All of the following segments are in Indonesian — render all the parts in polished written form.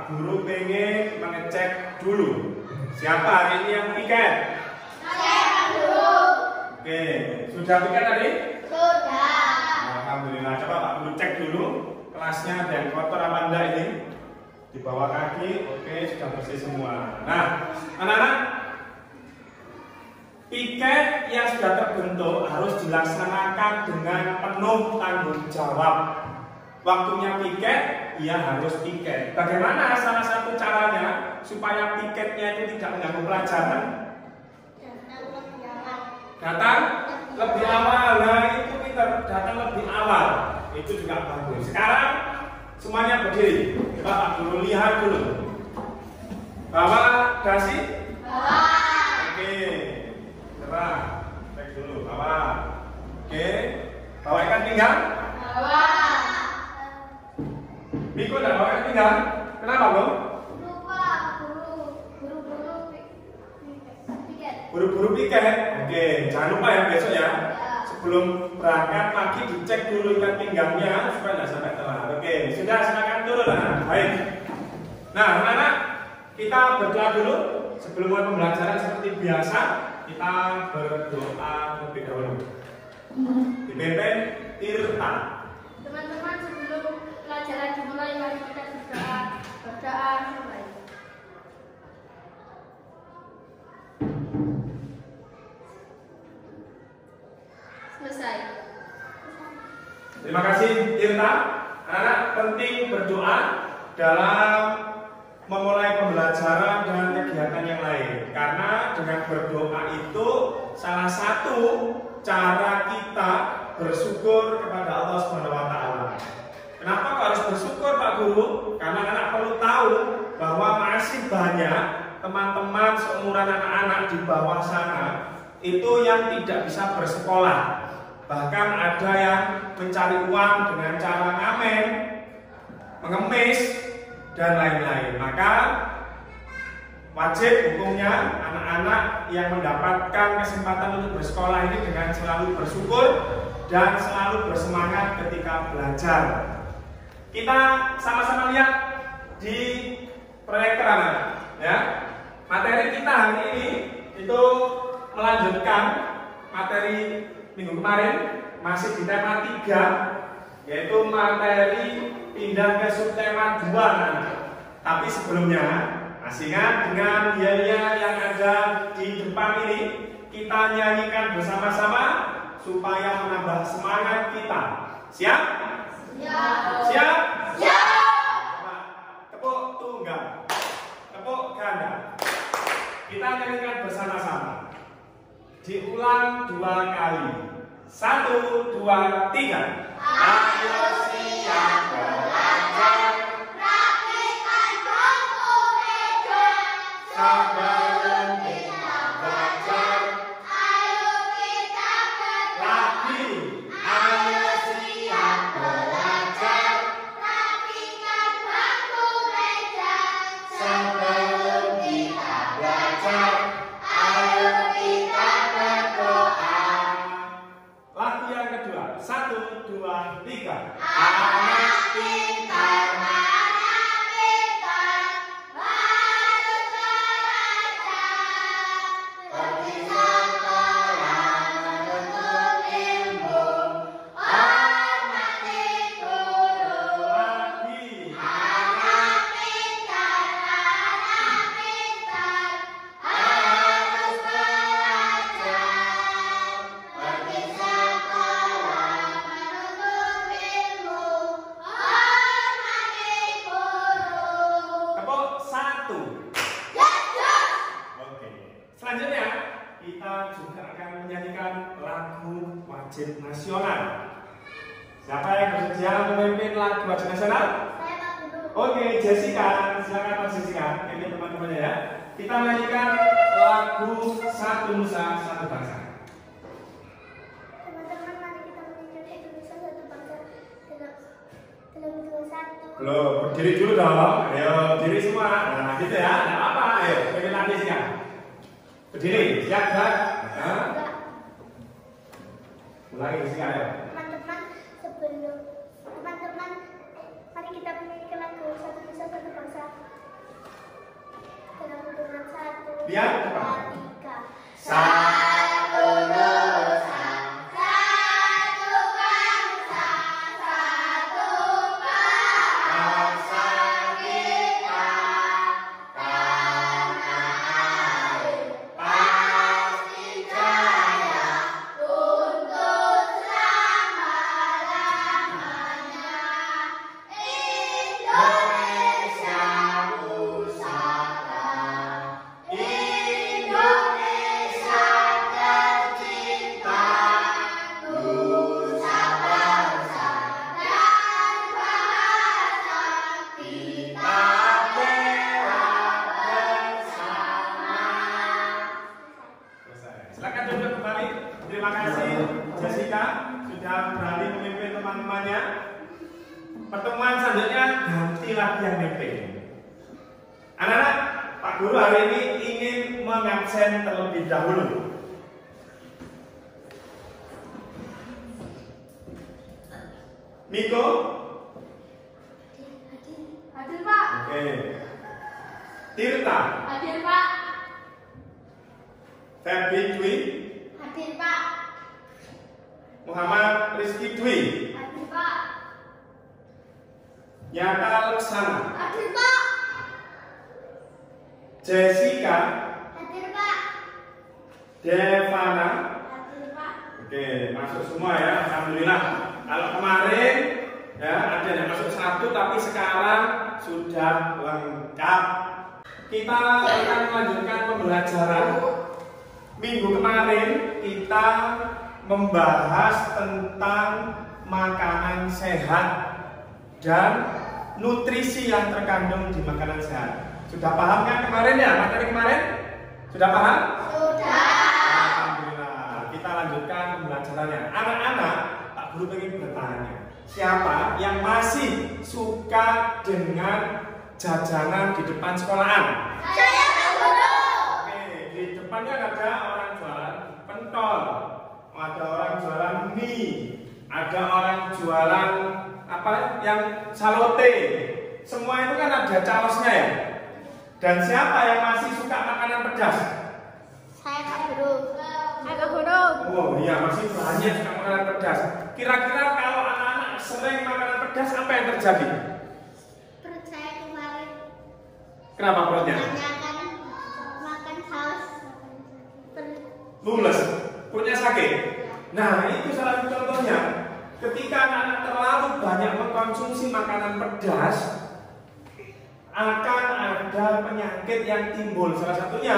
Guru pengen mengecek dulu. Siapa hari ini yang piket? Saya Guru. Oke, sudah piket tadi? Sudah. Alhamdulillah. Coba Pak Guru cek dulu kelasnya ada yang kotor apa enggak ini. Di bawah kaki, oke, sudah bersih semua. Nah, anak-anak, piket yang sudah terbentuk harus dilaksanakan dengan penuh tanggung jawab. Waktunya piket, ia harus piket. Bagaimana salah satu caranya supaya piketnya itu tidak mengganggu pelajaran? Datang lebih awal. Nah, itu kita datang lebih awal. Itu juga bagus. Sekarang semuanya berdiri. Coba Pak Guru lihat dulu. Bawa dasi? Bawa. Oke. Serah. Cek dulu. Bawa. Oke. Bawa ikan pinggang? Bawa. Miko tidak bawa ikan pinggang? Kenapa, Bro? Lupa buru-buru piket. Buru-buru piket. Oke, jangan lupa ya besok ya. Sebelum berangkat pagi dicek dulu ikan pinggangnya supaya tidak sampai telat. Oke, sudah silakan turun. Baik. Nah, anak-anak, kita berdoa dulu sebelum mulai pembelajaran seperti biasa. Kita berdoa terlebih dahulu. Dipimpin Tirta. Teman-teman, sebelum pelajaran dimulai, mari kita berdoa mulai. Selesai. Terima kasih Tirta. Anak-anak penting berdoa dalam memulai pembelajaran dan kegiatan yang lain. Karena dengan berdoa itu salah satu cara kita bersyukur kepada Allah Subhanahu wa taala. Kenapa kok harus bersyukur Pak Guru? Karena anak perlu tahu bahwa masih banyak teman-teman seumuran anak-anak di bawah sana itu yang tidak bisa bersekolah. Bahkan ada yang mencari uang dengan cara ngamen, mengemis, dan lain-lain. Maka wajib hukumnya anak-anak yang mendapatkan kesempatan untuk bersekolah ini dengan selalu bersyukur dan selalu bersemangat ketika belajar. Kita sama-sama lihat di proyektor anak-anak, ya. Materi kita hari ini itu melanjutkan materi minggu kemarin, masih di tema 3, yaitu materi pindah ke subtema 2. Tapi sebelumnya, masih ingat dengan nyanyian yang ada di depan ini, kita nyanyikan bersama-sama supaya menambah semangat kita. Siap? Siap. Siap? Siap. Coba tepuk tunggal, tepuk ganda. Kita nyanyikan bersama-sama. Diulang 2 kali. 1, 2, 3. Ayo siap belajar, praktikkan buku meja. Sebelum kita belajar, ayo kita Lagi. Ayo siap belajar, praktikkan buku meja. Sebelum kita belajar, ayo kita berdoa. Lagi yang kedua. 1, 2, 3. Anak pintar, harus belajar. Pergi sekolah menuntut ilmu, hormati guru. Lagi. Anak pintar, harus belajar. Pergi sekolah menuntut ilmu, hormati guru. Tepuk 1. Jajah. Oke. Selanjutnya kita juga akan menyanyikan lagu wajib nasional. Siapa yang bersedia memimpin lagu wajib nasional? Saya Pak Guru. Oke, Jessica, silakan Pak Jessica. Ini teman-temannya ya. Kita menyanyikan lagu Satu Nusa Satu Bangsa. Teman-teman, mari kita menyanyikan Indonesia Satu Bangsa dalam 2, 1. Belum, berdiri dulu dong. Ayo, berdiri semua. Nah, gitu ya. Nggak apa-apa. Ayo, pengen lagi sih ya. Berdiri, siap kan? Nah, ulangi sih ayo. Teman-teman, mari kita menyanyikan lagu Satu Nusa Satu Bangsa Lihat depan. Satu nusa, satu bangsa, satu bangsa kita, tanah air pasti jaya untuk selama-lamanya. Indonesia Pusaka, Indonesia tercinta, nusa bangsa dan bahasa kita bela bersama. Selesai. Silakan duduk kembali. Terima kasih Jessica sudah berani memimpin teman-temannya. Pertemuan selanjutnya ganti lagi yang mimpin. Anak-anak, Pak Guru hari ini ingin mengabsen terlebih dahulu. Miko? Hadir Pak. Oke. Tirta? Hadir Pak. Febri Dwi? Hadir Pak. Muhammad Rizky Dwi? Hadir Pak. Yata Leksana? Hadir Pak. Jessica? Hadir Pak. Devana? Hadir Pak. Oke, masuk semua ya, alhamdulillah. Kalau kemarin ya ada yang masuk satu, tapi sekarang sudah lengkap. Kita akan melanjutkan pembelajaran. Minggu kemarin kita membahas tentang makanan sehat dan nutrisi yang terkandung di makanan sehat. Sudah paham kan kemarin ya, materi kemarin? Sudah paham? Sudah. Alhamdulillah. Kita lanjutkan pembelajarannya. Anak-anak, Pak Guru ingin bertanya, siapa yang masih suka dengan jajanan di depan sekolahan? Saya Pak Guru. Oke, di depannya ada orang jualan pentol, ada orang jualan mie, ada orang jualan apa yang salote. Semua itu kan ada calosnya ya. Dan siapa yang masih suka makanan pedas? Saya Pak Guru. Saya Pak Guru. Oh iya, masih banyak suka makanan pedas. Kira-kira kalau anak-anak sering makanan pedas, apa yang terjadi? Perut saya kemarin Kenapa perutnya? kebanyakan makan saus. Lules, perutnya sakit. Nah, itu salah satu contohnya. Ketika anak-anak terlalu banyak mengkonsumsi makanan pedas, akan ada penyakit yang timbul. Salah satunya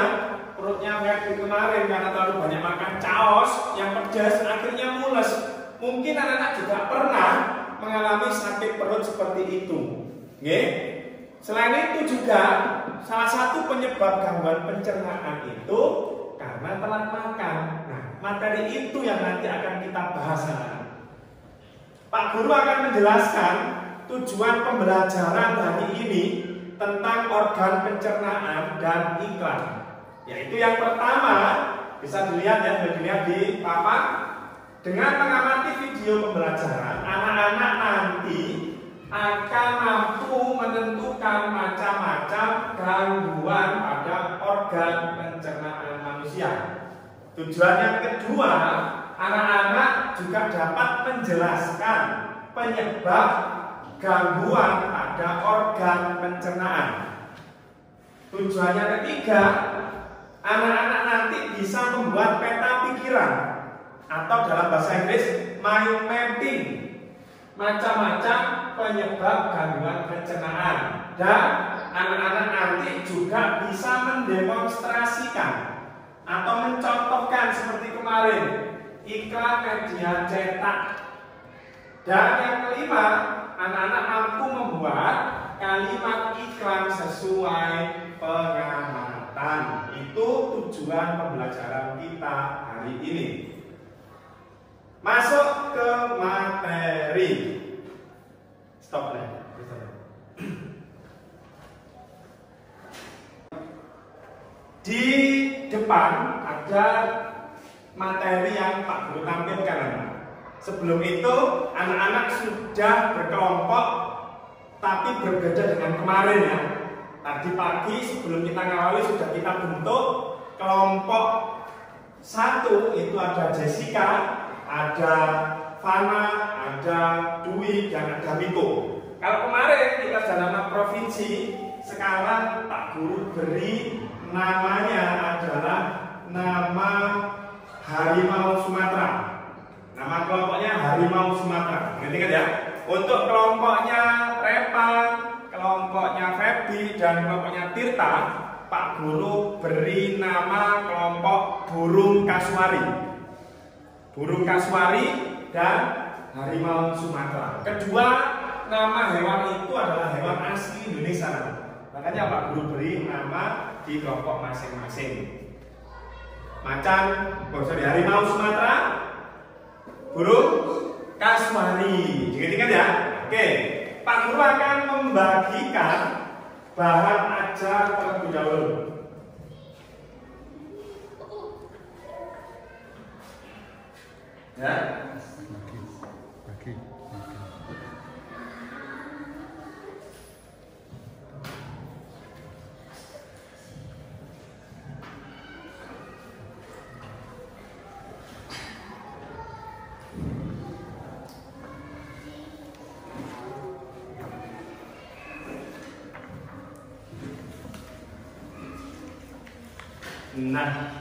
perutnya kayak kemarin karena terlalu banyak makan caos yang pedas, akhirnya mules. Mungkin anak-anak juga pernah mengalami sakit perut seperti itu. Nggih? Selain itu juga salah satu penyebab gangguan pencernaan itu karena telat makan. Nah, materi itu yang nanti akan kita bahas. Pak Guru akan menjelaskan tujuan pembelajaran hari ini tentang organ pencernaan dan iklan. Yaitu yang pertama, bisa dilihat ya, dilihat di papan. Dengan mengamati video pembelajaran, anak-anak nanti akan mampu menentukan macam-macam gangguan pada organ pencernaan manusia. Tujuan yang kedua, anak-anak juga dapat menjelaskan penyebab gangguan pada organ pencernaan. Tujuan yang ketiga, anak-anak nanti bisa membuat peta pikiran atau dalam bahasa Inggris mind mapping macam-macam penyebab gangguan pencernaan, dan anak-anak nanti juga bisa mendemonstrasikan atau mencontohkan seperti kemarin iklan media cetak. Dan yang kelima, anak-anak mampu membuat kalimat iklan sesuai pengamatan. Itu tujuan pembelajaran kita hari ini. Masuk ke materi. Stop nih. Di depan ada materi yang Pak Guru tampilkan. Sebelum itu anak-anak sudah berkelompok tapi berbeda dengan kemarin ya. Tadi pagi sebelum kita ngawali sudah kita bentuk kelompok 1, itu ada Jessica, ada Fana, ada Dwi, dan ada Miko. Kalau kemarin kita sudah nama provinsi, sekarang Pak Guru beri namanya adalah nama Harimau Sumatera. Nama kelompoknya Harimau Sumatera. Ngerti kan ya? Untuk kelompoknya Repan, kelompoknya Febi, dan kelompoknya Tirta, Pak Guru beri nama kelompok burung kasuari. Burung kasuari dan harimau Sumatera. Kedua, nama hewan itu adalah hewan asli Indonesia. Makanya Pak Guru beri nama di kelompok masing-masing. Macan, harimau Sumatera, burung kasuari. Diingat ya? Oke, Pak Guru akan membagikan bahan ajar terlebih dahulu. Ya. Bagi. Nah,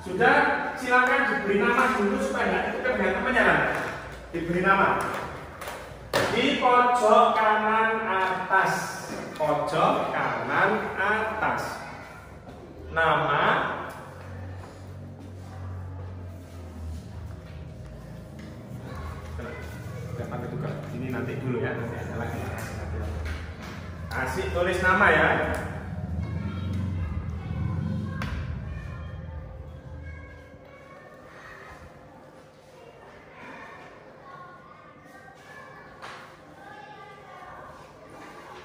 sudah, silakan diberi nama dulu supaya nggak ditukar dengan temannya kan? Diberi nama di pojok kanan atas, pojok kanan atas. Nama, jangan ditukar. Ini nanti dulu ya, nanti ada lagi. Kasih tulis nama ya.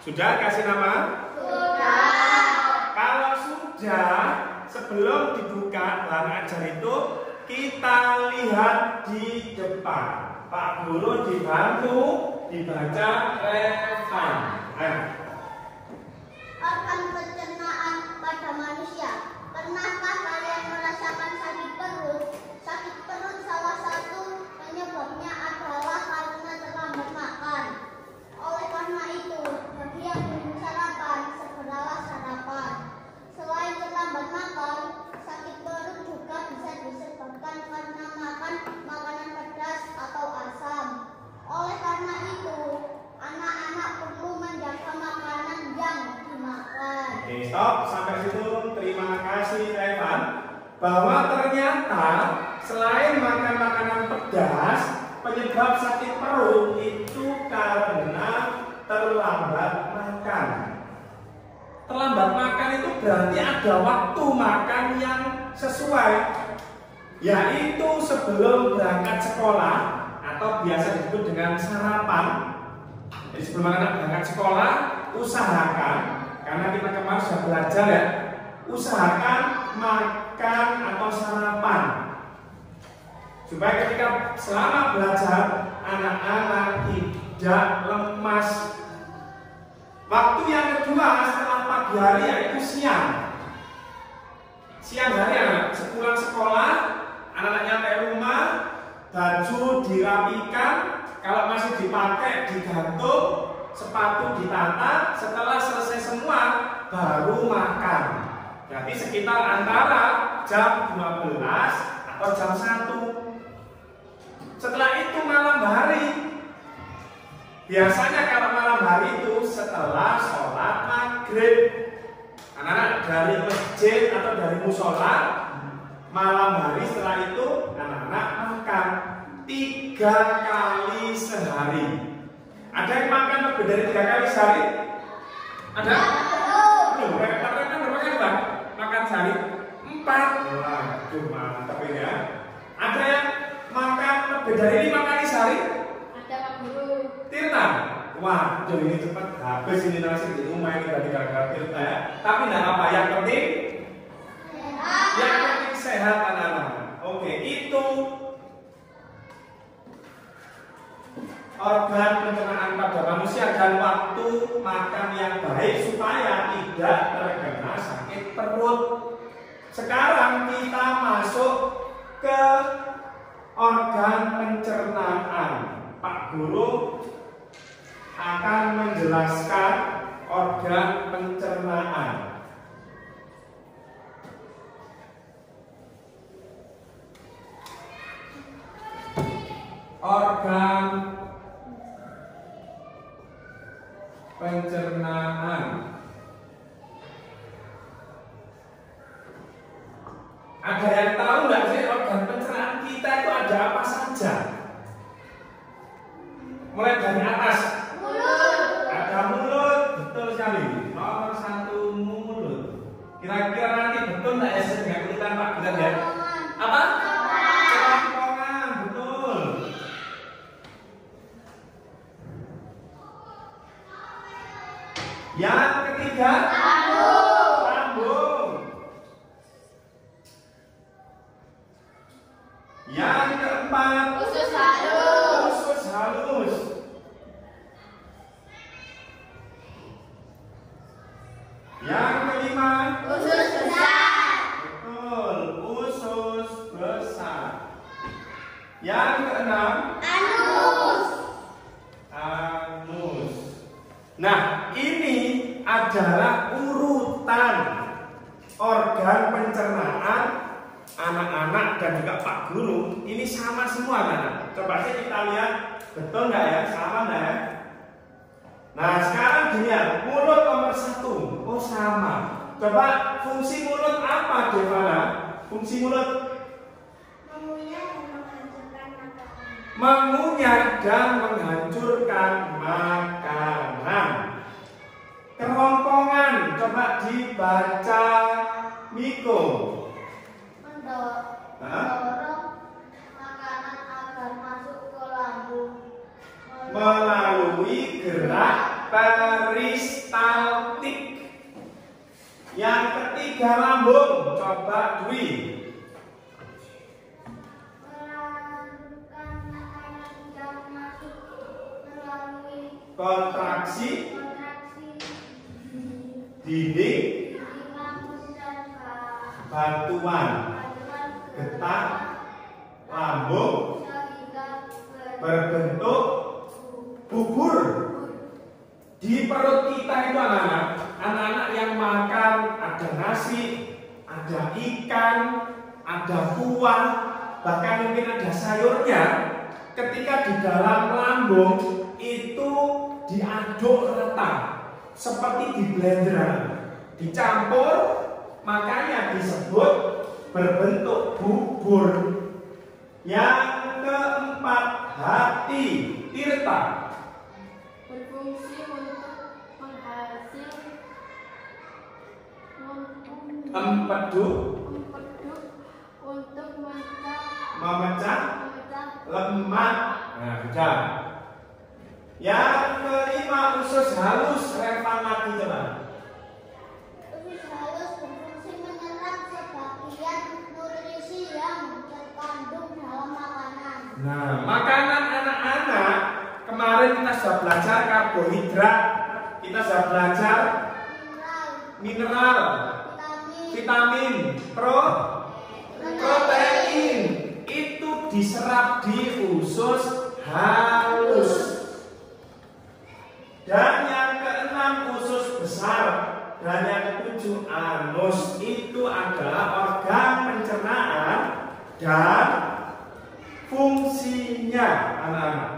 Sudah kasih nama? Sudah. Kalau sudah, sebelum dibuka bahan ajar itu, kita lihat di depan. Pak Guru dibantu dibaca Revan. Organ pencernaan pada manusia. Pernahkah kalian merasakan sakit perut? Sakit perut salah satu penyebabnya adalah karena terlambat makan. Oleh karena itu, bagi yang belum sarapan, segeralah sarapan. Selain terlambat makan, sakit perut juga bisa disebabkan karena makan makanan pedas atau asam. Oleh karena itu, anak-anak perlu menjaga makanan yang dimakan. Oke, stop. Sampai situ. Terima kasih, Revan. Bahwa ternyata selain makan makanan pedas, penyebab sakit perut itu karena terlambat makan. Terlambat makan itu berarti ada waktu makan yang sesuai, yaitu sebelum berangkat sekolah atau biasa disebut dengan sarapan. Jadi sebelum anak berangkat sekolah, usahakan, karena kita kemarin sudah belajar ya, usahakan makan atau sarapan supaya ketika selama belajar anak-anak tidak lemas. Waktu yang kedua setelah pagi hari yaitu siang. Siang hari anak sepulang sekolah, anak-anak nyampe rumah, baju dirapikan, kalau masih dipakai digantung, sepatu ditata. Setelah selesai semua baru makan. Berarti sekitar antara jam 12 atau jam 1. Setelah itu malam hari. Biasanya kalau malam hari itu setelah sholat maghrib, anak-anak dari masjid atau dari musola, malam hari setelah itu anak-anak makan 3 kali sehari. Ada yang makan lebih dari 3 kali sehari? Ada? Belum. Mereka kan berapa kali bang? Makan sehari? 4. Waduh, mantap ini ya. Ada yang makan lebih dari 5 kali sehari? Ada Pak Guru. Tirta? Waduh, ini cepat habis ini nasi di rumah ini dari gara-gara Tirta ya. Tapi tidak apa, yang penting Sehat. yang penting sehat anak-anak. Oke, itu organ pencernaan pada manusia dan waktu makan yang baik supaya tidak terkena sakit perut. Sekarang kita masuk ke organ pencernaan. Pak Guru akan menjelaskan organ pencernaan. Organ pencernaan. Ada yang tahu nggak sih organ pencernaan kita itu ada apa saja? Mulai dari atas. Mulut. Ada mulut, betul sekali. Nomor 1 mulut. Kira-kira nanti betul nggak ya dengan kesulitan Pak? Kita lihat. Apa? Kerongkongan, betul. Yang ketiga, lambung. Yang keempat, Usus halus. usus halus. Yang kelima, Usus besar. betul, usus besar. Yang keenam, Anus. anus. Nah, ini adalah urutan organ pencernaan anak-anak dan juga Pak Guru. Ini sama semua kan? Coba sih kita lihat, betul nggak ya? Sama nggak ya? Nah, sekarang dilihat mulut nomor 1. Oh, sama. Coba fungsi mulut apa, Devana? Fungsi mulut mengunyah dan menghancurkan makanan. Kerongkongan, coba dibaca Miko. Mendorong makanan agar masuk ke lambung Melalui gerak peristaltik. Yang ketiga lambung, coba Dwi. melanjutkan makanan yang masuk melalui Kontraksi kontraksi dinding di lambung dan bantuan getah lambung sehingga berbentuk bubur. Di perut kita itu anak-anak yang makan ada nasi, ada ikan, ada buah, bahkan mungkin ada sayurnya. Ketika di dalam lambung itu diaduk rata seperti di blender, dicampur, makanya disebut berbentuk bubur. Yang keempat, hati Tirta. berfungsi untuk menghasil Empedu untuk memecah lemak. Nah, sudah. Yang kelima, usus halus. Relevan lagi coba. usus halus berfungsi menyerap sebagian nutrisi yang terkandung dalam makanan. Nah, makanan anak-anak kemarin kita sudah belajar karbohidrat, kita sudah belajar mineral, vitamin, protein. Itu diserap di usus halus. Dan yang keenam usus besar dan yang ketujuh anus. Itu adalah organ pencernaan dan fungsinya anak-anak.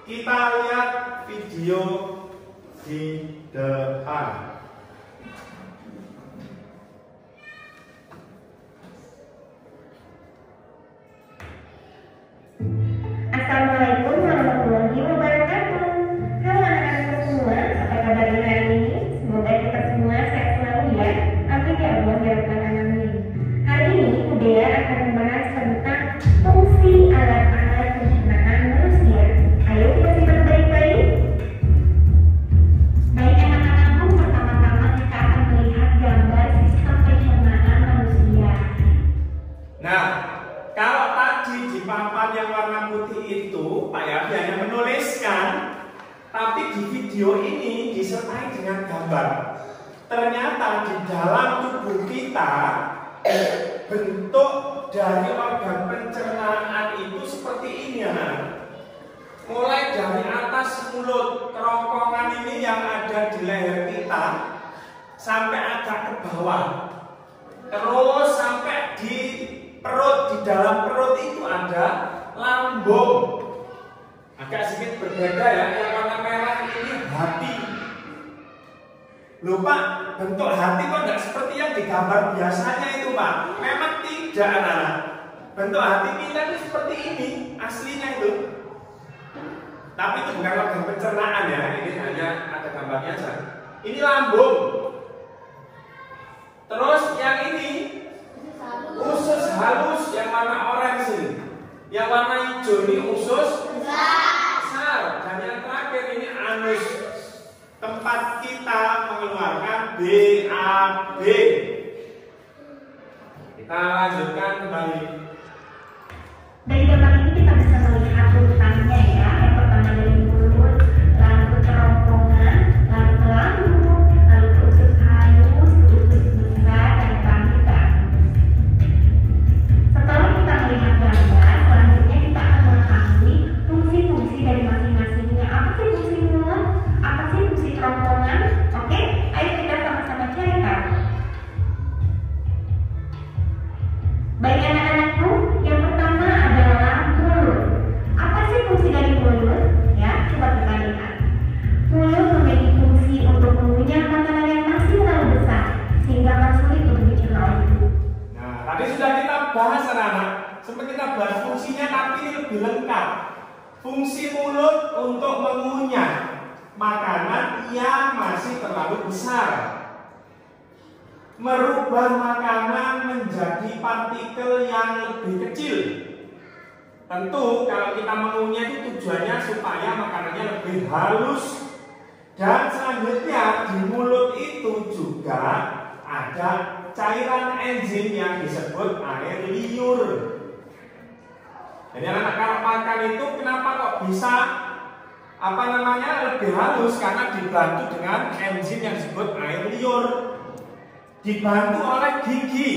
Kita lihat video di depan. Assalamualaikum warahmatullahi wabarakatuh. Halo anak-anak semua, apa kabarnya hari ini? Semoga kita semua sehat selalu ya. Amin ya Allah ya Rabbal Alamin. Hari ini Budaya akan membahas tentang fungsi alat-alat pencernaan manusia. Ayo kita simak baik-baik. Baik anak-anakku, pertama di video ini disertai dengan gambar. Ternyata di dalam tubuh kita bentuk dari organ pencernaan itu seperti ini ya. Mulai dari atas mulut, kerongkongan ini yang ada di leher kita sampai agak ke bawah. Terus sampai di perut, di dalam perut itu ada lambung. Agak sedikit berbeda ya, yang warna merah ini hati. Loh Pak, bentuk hati kok tidak seperti yang digambar biasanya itu Pak? Memang tidak anak-anak. Bentuk hati kita itu seperti ini, aslinya itu. Tapi itu bukan organ pencernaan ya, ini hanya ada gambarnya saja. Ini lambung. Terus yang ini usus halus yang warna orange ini. Yang warna hijau ini usus besar. Dan yang terakhir ini anus, tempat kita mengeluarkan BAB. Kita lanjutkan kembali. Dari gambar ini kita bisa melihat urutannya ya. Yang pertama dari mulut, lalu ke kerongkongan, lalu ke lambung, lalu ke usus halus, usus besar, dan terakhir. Setelah kita melihat gambar, selanjutnya kita akan mengetahui fungsi-fungsi dari masing-masingnya. Apa sih fungsi mulut? Apa sih fungsi kerongkongan? Oke, ayo kita sama-sama cari tahu. Baik anak-anakku, yang pertama adalah mulut. Apa sih fungsi dari mulut? Ya, coba kita lihat. Mulut memiliki fungsi untuk mengunyah makanan yang masih terlalu besar, sehingga akan sulit untuk dicerna oleh tubuh. Nah, tadi sudah kita bahas anak-anak. Sempat kita bahas fungsinya, tapi ini lebih lengkap. Fungsi mulut untuk mengunyah makanan yang masih terlalu besar, merubah makanan menjadi partikel yang lebih kecil. Tentu kalau kita mengunyah itu tujuannya supaya makanannya lebih halus. Dan selanjutnya di mulut itu juga ada cairan enzim yang disebut air liur. Jadi anak-anak kalau makan itu kenapa kok bisa lebih halus? Karena dibantu dengan enzim yang disebut air liur. Dibantu oleh gigi.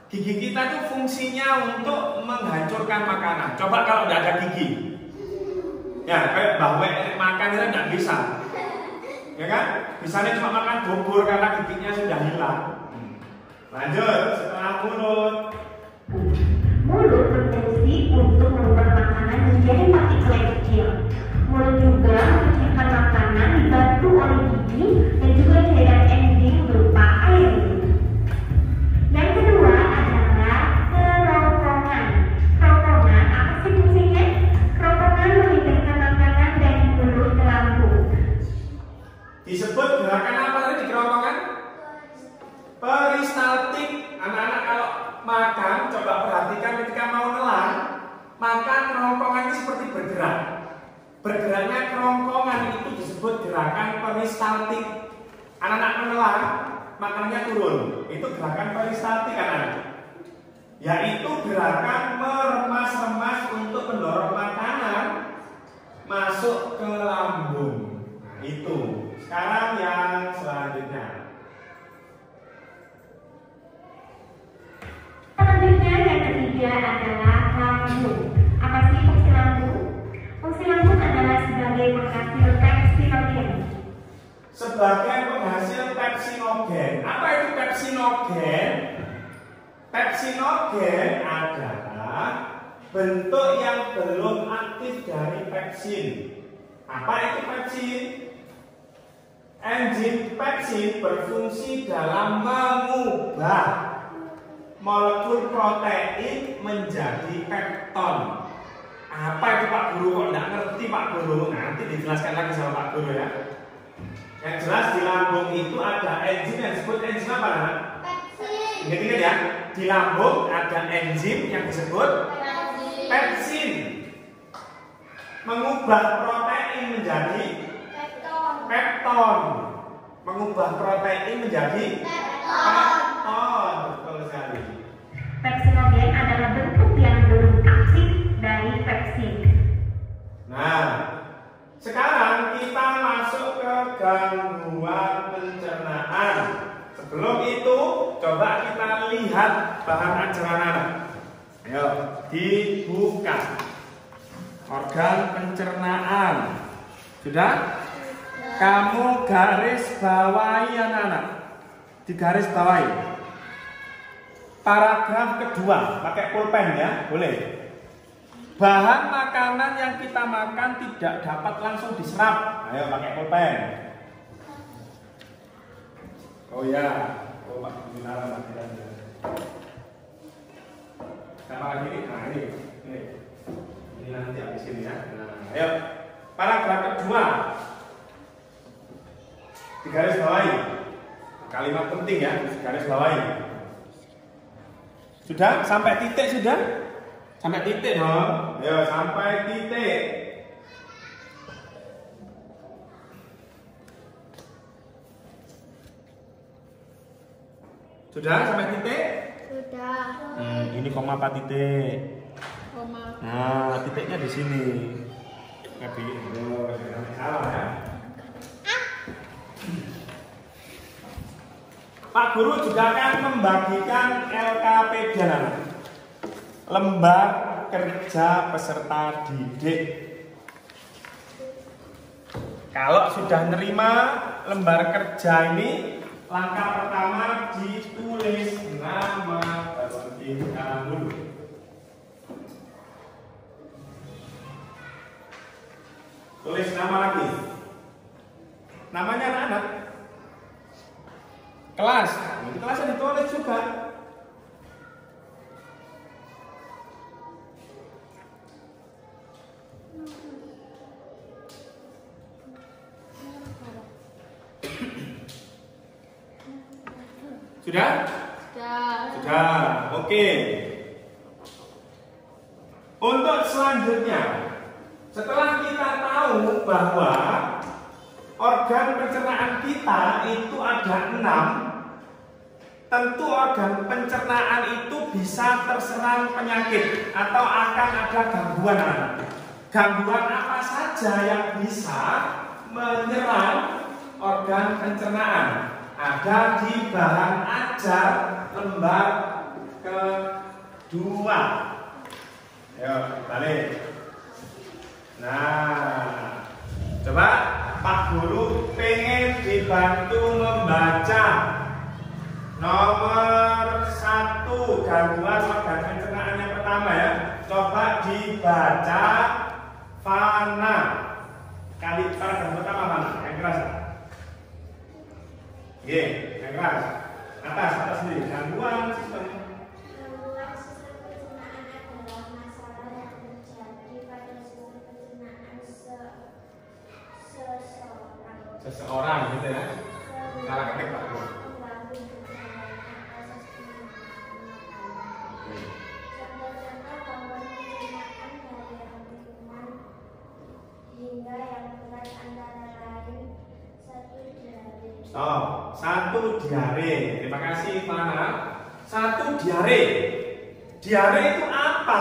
Gigi kita itu fungsinya untuk menghancurkan makanan. Coba kalau tidak ada gigi, ya kayak bahwa makan itu tidak bisa, ya kan? Misalnya cuma makan bubur karena giginya sudah hilang. Lanjut, setelah mulut. Mulut berfungsi untuk merubah makanan menjadi partikel yang kecil. Mulut juga mencerna makanan dibantu oleh gigi dan juga cairan enzim berupa air liur. Yang kedua adalah kerongkongan. Kerongkongan apa sih fungsinya? Kerongkongan memindahkan makanan dari mulut ke lambung. Disebut gerakan apa tadi di kerongkongan? Peristaltik. Anak-anak kalau makan, coba perhatikan ketika mau nelan, maka kerongkongan ini seperti bergerak. Bergeraknya kerongkongan itu disebut gerakan peristaltik. Anak-anak menelan, makanannya turun. Itu gerakan peristaltik anak-anak. Yaitu gerakan meremas-remas untuk mendorong makanan masuk ke lambung. Nah, itu. Sekarang yang selanjutnya. Selanjutnya yang ketiga adalah lambung. Apa sih fungsi lambung? Fungsi lambung adalah sebagai penghasil pepsinogen. Sebagai penghasil pepsinogen. Apa itu pepsinogen? Pepsinogen adalah bentuk yang belum aktif dari pepsin. Apa itu pepsin? Enzim pepsin berfungsi dalam mengubah molekul protein menjadi pepton. Apa itu Pak Guru? Kok tidak ngerti Pak Guru? Nanti dijelaskan lagi sama Pak Guru ya. Yang jelas di lambung itu ada enzim yang disebut enzim apa nak? Pepsin. Ingat ya, di lambung ada enzim yang disebut pepsin. Mengubah protein menjadi pepton. Mengubah protein menjadi pepton. Betul sekali. Pepsinogen adalah bentuk yang belum aktif dari pepsin. Nah, pencernaan. Sudah? Kamu garis bawahi anak-anak. Digaris bawahi. Paragraf kedua, pakai pulpen ya, boleh. Bahan makanan yang kita makan tidak dapat langsung diserap. Ayo pakai pulpen. Oh ya, oh Pak, sama lagi ini, nah ini nanti habis ini ya. Nah, ayo, paragraf kedua, digaris bawahi. Kalimat penting ya, digaris bawahi. Sudah? Sampai titik sudah? Sampai titik dong. Ayo, sampai titik. Sudah sampai titik? Sudah. Ini koma apa titik? Koma. Nah, titiknya di sini. Salah ya. Pak Guru juga akan membagikan LKP anak. Lembar kerja peserta didik. Kalau sudah nerima lembar kerja ini, langkah pertama ditulis nama penting kamu. Tulis nama lagi. Namanya anak-anak. Kelas. Nanti kelasnya ditulis juga. Sudah? Sudah. Oke. Untuk selanjutnya, setelah kita tahu bahwa organ pencernaan kita itu ada 6, tentu organ pencernaan itu bisa terserang penyakit atau akan ada gangguan. Gangguan apa saja yang bisa menyerang organ pencernaan? Ada di bahan ajar lembar kedua. Ayo balik. Nah, coba Pak Guru pengen dibantu membaca nomor 1 gangguan organ pencernaan yang pertama ya. Coba dibaca Fana. Kali paragraf pertama mana? Yang keras. Yang keras. Atas sendiri. Gangguan sistem. Gangguan sistem pencernaan adalah masalah yang terjadi pada sistem pencernaan seseorang gitu ya. Salah ketik Pak. Contoh-contoh gangguan pencernaan dari lingkungan hingga yang berat antara lain 1 diare. Oh, 1 diare. Terima kasih Fana. 1 diare. Diare itu apa?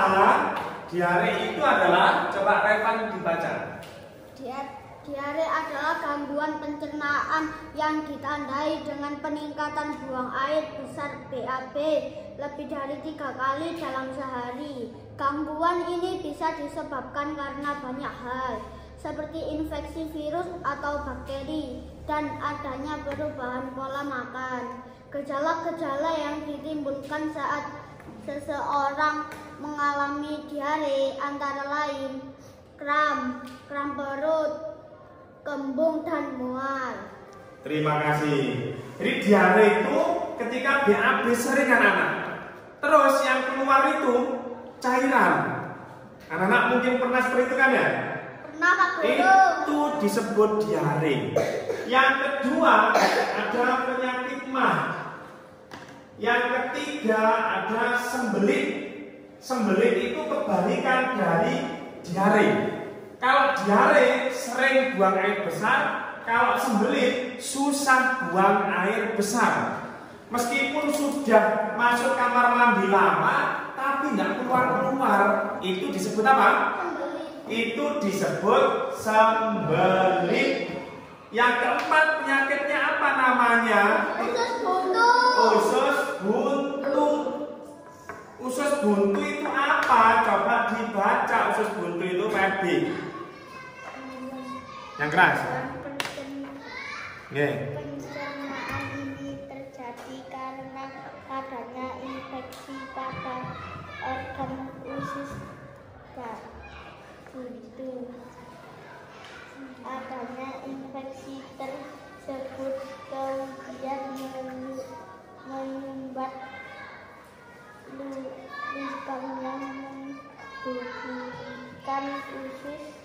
Diare itu adalah, coba Revan dibaca. Diare adalah gangguan pencernaan yang ditandai dengan peningkatan buang air besar BAB lebih dari 3 kali dalam sehari. Gangguan ini bisa disebabkan karena banyak hal, seperti infeksi virus atau bakteri dan adanya perubahan pola makan. Gejala-gejala yang ditimbulkan saat seseorang mengalami diare antara lain kram perut, kembung dan mual. Terima kasih. Jadi diare itu ketika BAB sering anak-anak. Terus yang keluar itu cairan. Anak-anak mungkin pernah seperti itu kan ya? Pernah Pak Guru. Itu disebut diare. Yang kedua ada penyakit mah. Yang ketiga ada sembelit. Sembelit itu kebalikan dari diare. Kalau diare sering buang air besar, kalau sembelit susah buang air besar. Meskipun sudah masuk kamar mandi lama, tapi nggak keluar-keluar, itu disebut apa? Itu disebut sembelit. Yang keempat penyakitnya apa namanya? Usus buntu. Usus buntu. Usus buntu itu apa? Coba dibaca usus buntu itu Febi. Yang keras. Pencernaan ini terjadi karena adanya infeksi pada organ usus buntu. Adanya infeksi tersebut kemudian menyumbat lubang yang menghubungkan usus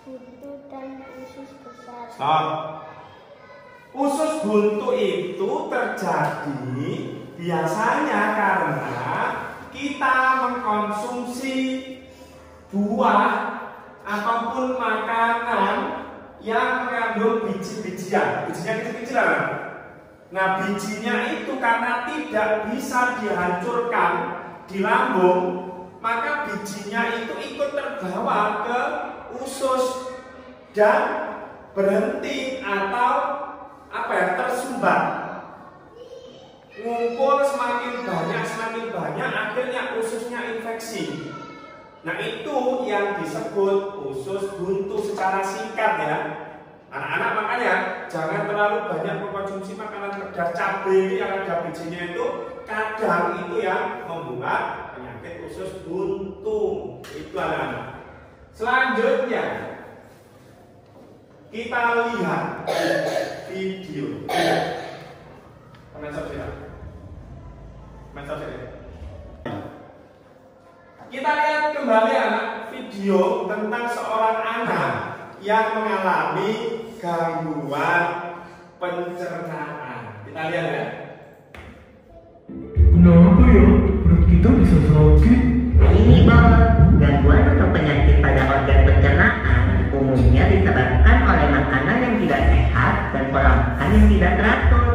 buntu dan usus besar. Stop. Usus buntu itu terjadi biasanya karena kita mengkonsumsi buah ataupun makanan yang mengandung biji-bijian. Bijinya kecil-kecil kan? Nah, bijinya itu karena tidak bisa dihancurkan di lambung, maka bijinya itu ikut terbawa ke usus dan berhenti atau tersumbat, ngumpul semakin banyak, akhirnya ususnya infeksi. Nah, itu yang disebut usus buntu secara singkat ya. Anak-anak makanya jangan terlalu banyak mengkonsumsi makanan pedas. Cabai yang ada bijinya itu kadang itu yang membuat penyakit usus buntu. Itu anak-anak. Selanjutnya kita lihat video. Kita lihat kembali anak video tentang seorang anak yang mengalami gangguan pencernaan. Kita lihat ya. Kenapa ya perut kita bisa sakit? Ini bos, gangguan atau penyakit pada organ pencernaan umumnya disebabkan oleh makanan yang tidak sehat dan pola makan yang tidak teratur.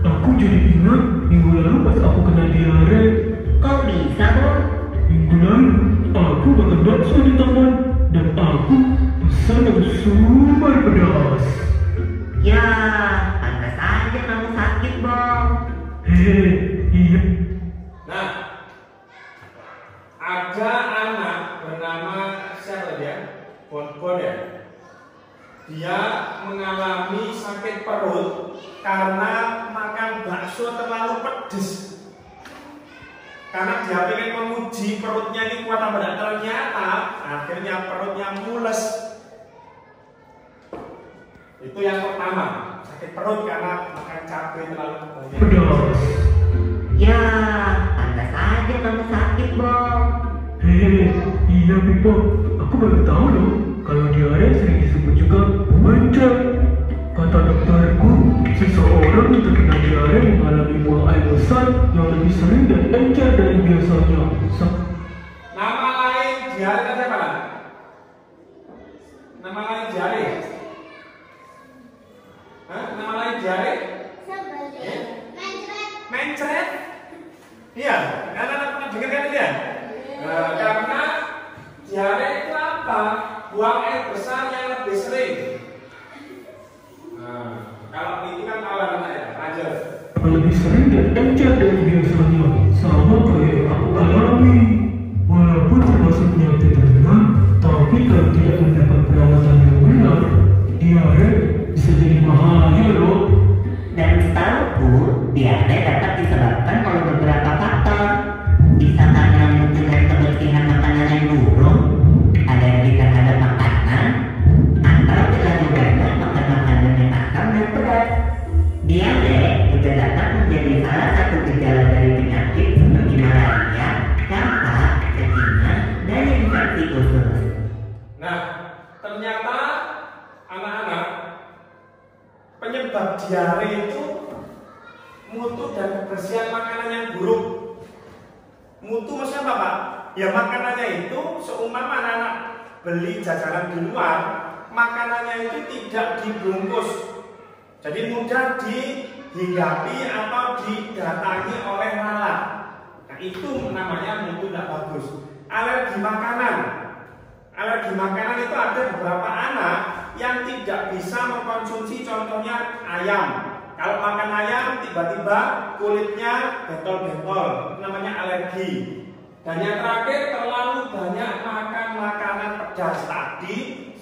Aku jadi ingat minggu lalu pas aku kena diare. Kok bisa bos? Minggu lalu aku makan bakso di taman dan aku pesan yang super pedas. Ya, pantas saja kamu sakit bos. Iya. Nah, ada anak bernama siapa dia? Bon ya. Dia mengalami sakit perut karena makan bakso terlalu pedas. Karena dia pengen menguji perutnya ini kuat apa tidak, ternyata akhirnya perutnya mules. Itu yang pertama, sakit perut karena makan cabai terlalu banyak. Pedas. Ya, pantas saja kamu sakit bos. Iya Pipo, aku baru tahu loh kalau diare sering disebut juga mencret. Kata dokterku, seseorang yang terkena diare mengalami buang air besar yang lebih sering dan encer dari biasanya. Nama lain diare itu apa? Nama lain diare? Nama lain diare? Mencret? Iya, anak-anak pernah dengar kan itu ya? Karena diare itu apa? Buang air besar yang lebih sering. Kalau itu kan tahu anak ya, lanjut. Lebih sering dan encer dari biasanya, sama kayak yang aku alami. Walaupun termasuk penyakit ringan, tapi kalau tidak mendapat perawatan yang benar, diare bisa jadi bahaya loh. Dan setahuku, diare dapat disebabkan oleh beberapa faktor. Bisa karena mencegah kebersihan makanan yang buruk, alergi terhadap makanan, atau terlalu banyak makan makanan yang asam dan pedas. Diare juga dapat menjadi salah satu gejala dari penyakit seperti malaria, campak, kedina, dan infeksi usus. Nah, ternyata anak-anak penyebab diare itu mutu dan kebersihan makanan yang buruk. Mutu maksudnya apa Pak? Ya makanannya itu seumpama anak-anak beli jajanan di luar, makanannya itu tidak dibungkus, jadi mudah dihinggapi atau didatangi oleh lalat. Nah itu namanya mutu tidak bagus. Alergi makanan. Alergi makanan itu ada beberapa anak yang tidak bisa mengkonsumsi contohnya ayam. Kalau makan ayam tiba-tiba kulitnya bentol-bentol, namanya alergi. Dan yang terakhir terlalu banyak makan makanan pedas tadi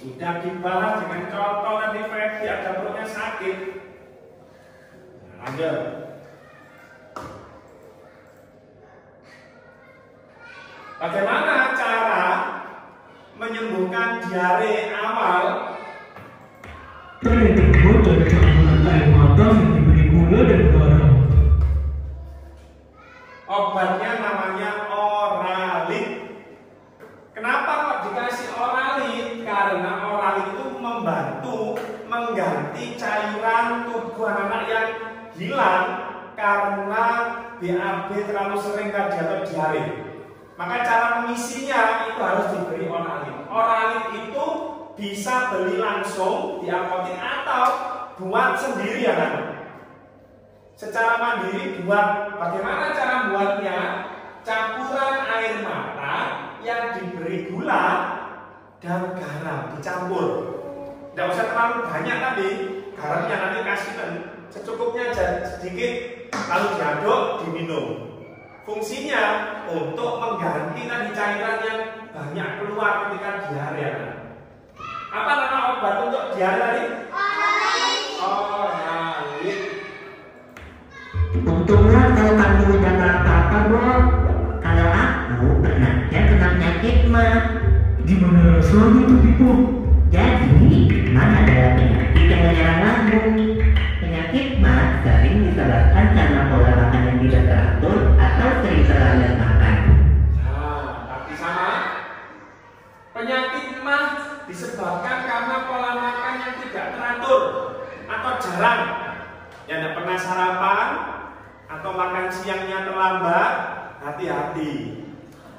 Sudah dibahas dengan contoh tadi Freddy ada perutnya sakit. Nah, lanjut. Bagaimana cara menyembuhkan diare awal? Diare terbuat dari campuran air matang yang diberi gula dan garam. Obatnya namanya Oralit. Kenapa kok dikasih Oralit? Karena Oralit itu membantu mengganti cairan tubuh anak yang hilang karena BAB terlalu sering tadi atau diare. Maka cara mengisinya itu harus diberi Oralit. Oralit itu bisa beli langsung di apotek atau buat sendiri ya kan? Secara mandiri buat. Bagaimana cara buatnya? Campuran air mata yang diberi gula dan garam dicampur. Tidak usah terlalu banyak tadi. Garamnya nanti kasihkan secukupnya sedikit, lalu diaduk diminum. Fungsinya untuk mengganti tadi cairan yang banyak keluar ketika diare. Apa nama obat untuk diare tadi? Oralit. Untunglah kalau kamu udah gak apa-apa, Bob. Kalau aku pernahnya kena penyakit mah. Gimana rasanya tuh, Pipo? Jadi, mah adalah penyakit yang menyerang lambung. Penyakit mah sering disebabkan karena pola makan yang tidak teratur atau sering terlambat makan. Nah, tapi sama. Penyakit mah disebabkan karena pola makan yang tidak teratur atau jarang. Yang tidak pernah sarapan atau makan siangnya terlambat, hati-hati.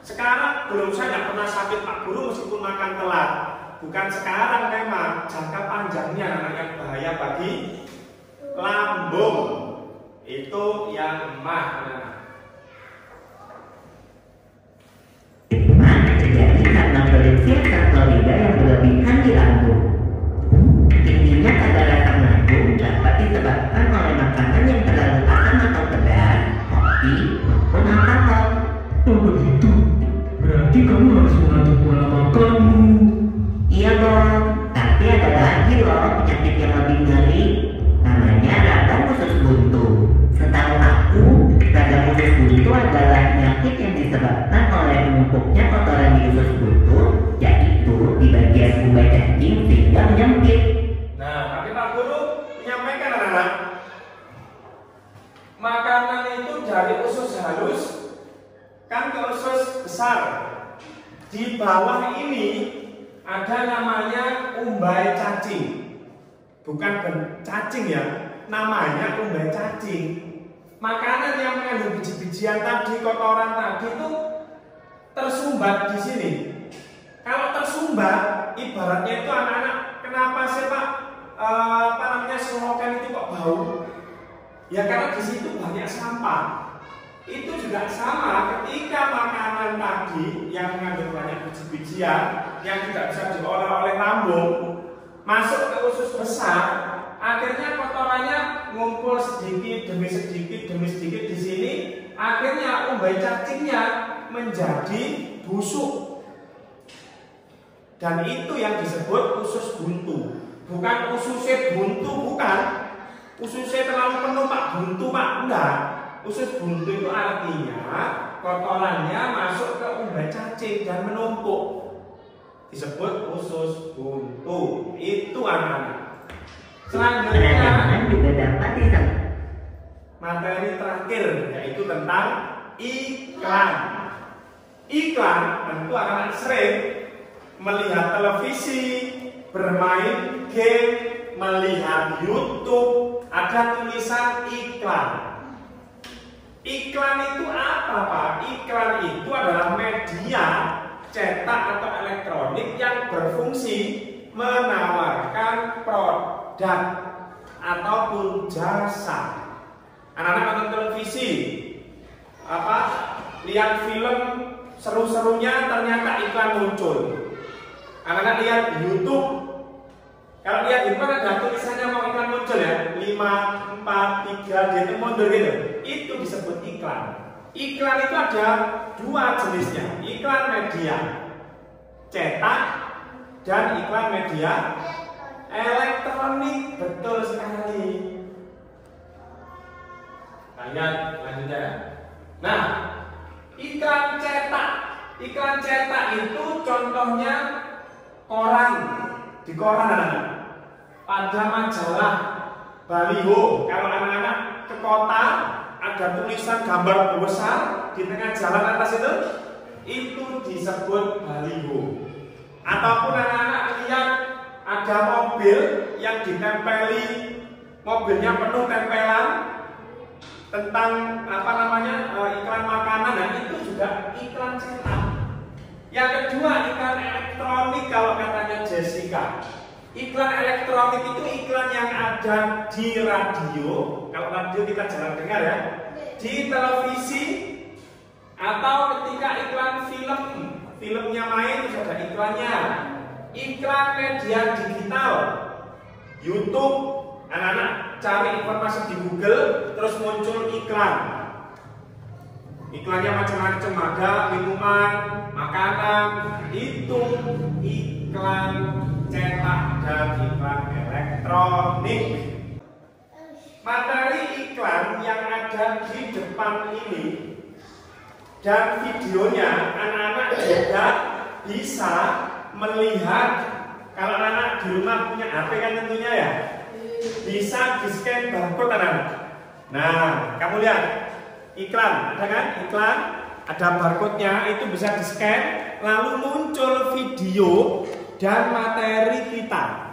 Sekarang belum saya tidak pernah sakit Pak Guru meskipun makan telat. Bukan sekarang memang, jangka panjangnya yang bahaya bagi lambung. Itu yang emah. Mah terjadi karena produksi asam klorida yang berlebihan di lambung. Intinya pada asam lambung dapat disebabkan oleh makanan yang terlalu asam atau pedas, kopi, maupun alkohol. Oh begitu. Berarti kamu harus mengatur pola makanmu. Iya, Bob. Tapi ada lagi loh penyakit yang lebih ngeri. Namanya radang usus buntu. Setahu aku, radang usus buntu adalah penyakit yang disebabkan oleh menumpuknya kotoran di usus buntu, yaitu di bagian umbai cacing sehingga menyempit. Nah, tapi Pak Guru menyampaikan anak-anak, makanan itu dari usus halus kan ke usus besar. Di bawah ini ada namanya umbai cacing. Bukan cacing ya, namanya umbai cacing. Makanan yang mengandung biji-bijian tadi, kotoran tadi itu tersumbat di sini. Kalau tersumbat, ibaratnya itu anak-anak, kenapa sih Pak? Selokan itu kok bau? Ya karena di situ banyak sampah. Itu juga sama ketika makanan tadi yang mengandung banyak biji-bijian yang tidak bisa diolah oleh lambung masuk ke usus besar, akhirnya kotorannya ngumpul sedikit demi sedikit di sini, akhirnya umbai cacingnya menjadi busuk. Dan itu yang disebut usus buntu. Bukan ususnya buntu, bukan. Ususnya terlalu penuh Pak, buntu Pak, enggak. Usus buntu itu artinya kotorannya masuk ke umbai cacing dan menumpuk. Disebut usus buntu. Itu anak-anak. Selanjutnya Penanganan juga dapat disebut materi terakhir yaitu tentang iklan. Iklan tentu anak-anak sering melihat televisi, bermain game, melihat YouTube, ada tulisan iklan. Iklan itu apa Pak? Iklan itu adalah media cetak atau elektronik yang berfungsi menawarkan produk ataupun jasa. Anak-anak nonton televisi, lihat film seru-serunya ternyata iklan muncul. Anak-anak lihat YouTube, kalau lihat YouTube ada tulisannya mau iklan muncul ya, 5, 4, 3, dia itu mundur gitu. Itu disebut iklan. Iklan itu ada dua jenisnya, iklan media cetak dan iklan media elektronik. Betul sekali. Nah, lihat lanjutnya ya. Nah, iklan cetak. Iklan cetak itu contohnya koran. Di koran anak-anak. Pada majalah, baliho. Kalau anak-anak ke kota ada tulisan gambar besar di tengah jalan atas itu disebut baliho. Ataupun anak-anak lihat ada mobil yang ditempeli, mobilnya penuh tempelan tentang iklan makanan, dan itu juga iklan cetak. Yang kedua, iklan elektronik. Kalau katanya Jessica, iklan elektronik itu iklan yang ada di radio. Kalau radio kita jarang dengar ya. Di televisi, atau ketika iklan filmnya main itu ada iklannya. Iklan media digital, YouTube, anak-anak cari informasi di Google, terus muncul iklan. Iklannya macam-macam, ada minuman, makanan, itu iklan cetak dan iklan elektronik. Materi iklan yang ada di depan ini dan videonya, anak-anak juga bisa melihat. Kalau anak di rumah punya HP kan tentunya ya, bisa di-scan barcode anak-anak. Nah, kamu lihat iklan, ada kan? Iklan, ada barcode-nya, itu bisa di-scan, lalu muncul video dan materi kita.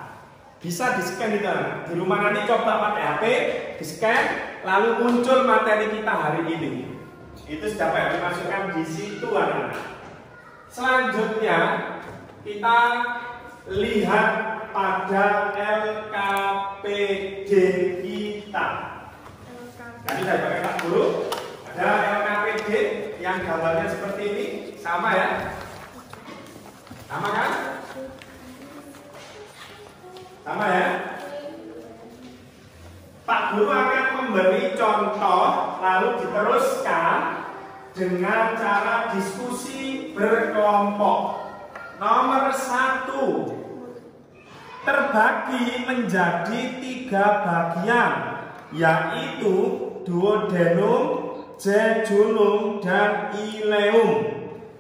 Bisa di-scan itu anak. Di rumah nanti coba pakai HP, di-scan, lalu muncul materi kita hari ini. Itu dapat dimasukkan di situ anak-anak. Selanjutnya kita lihat pada LKPD kita. Tadi saya pakai Pak Guru. Ada LKPD yang gambarnya seperti ini, sama ya? Sama kan? Sama ya? Pak Guru akan memberi contoh, lalu diteruskan dengan cara diskusi berkelompok. Nomor 1, terbagi menjadi 3 bagian, yaitu duodenum, jejunum, dan ileum.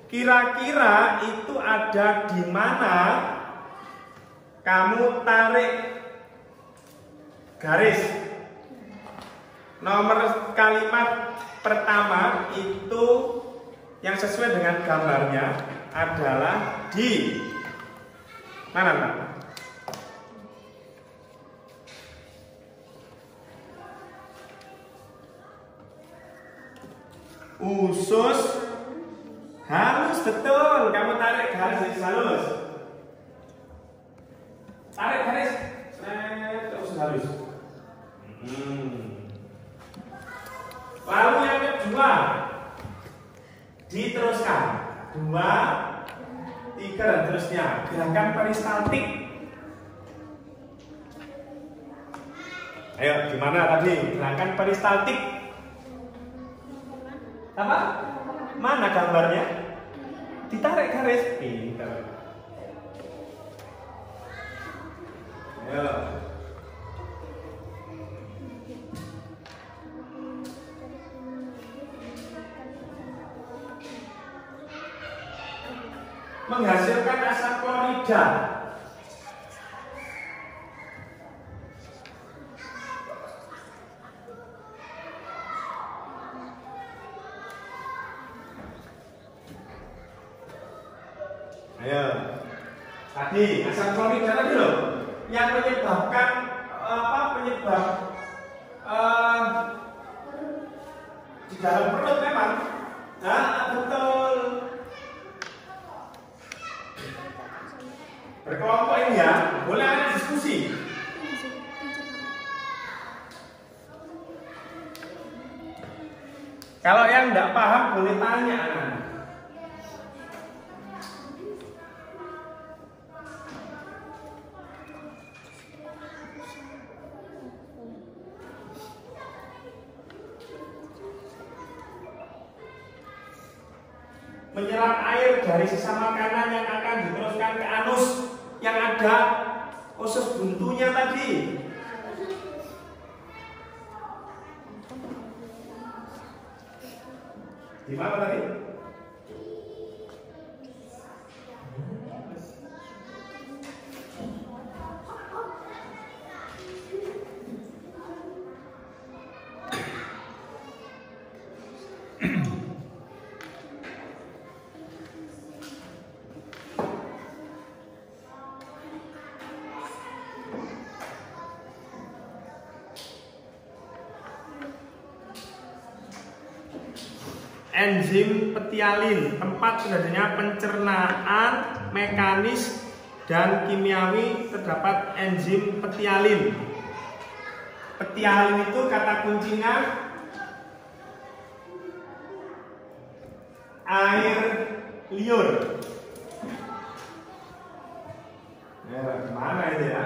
Kira-kira itu ada di mana? Kamu tarik garis. Nomor kalimat pertama itu yang sesuai dengan gambarnya adalah di mana, Pak? Usus halus, betul. Kamu tarik garis halus. Tarik garis. Usus halus. Lalu yang kedua diteruskan 2, 3 dan terusnya. Gerakan peristaltik. Ayo, gimana tadi gerakan peristaltik? Apa? Mana gambarnya? Ditarik garis. Pintar. Ayo. Menghasilkan asam klorida. Ayo. Tadi asam klorida tadi loh, yang menyebabkan penyebab di dalam perut memang. Nah, betul. Berkelompok ini ya, boleh ada diskusi. Kalau yang tidak paham boleh tanya. Menyerap air dari sisa makanan yang akan diteruskan ke anus. yang ada usus buntunya tadi? Di mana tadi? Enzim petialin, tempat terjadinya pencernaan mekanis dan kimiawi terdapat enzim petialin. Petialin itu kata kuncinya air liur. Ya, gimana itu ya?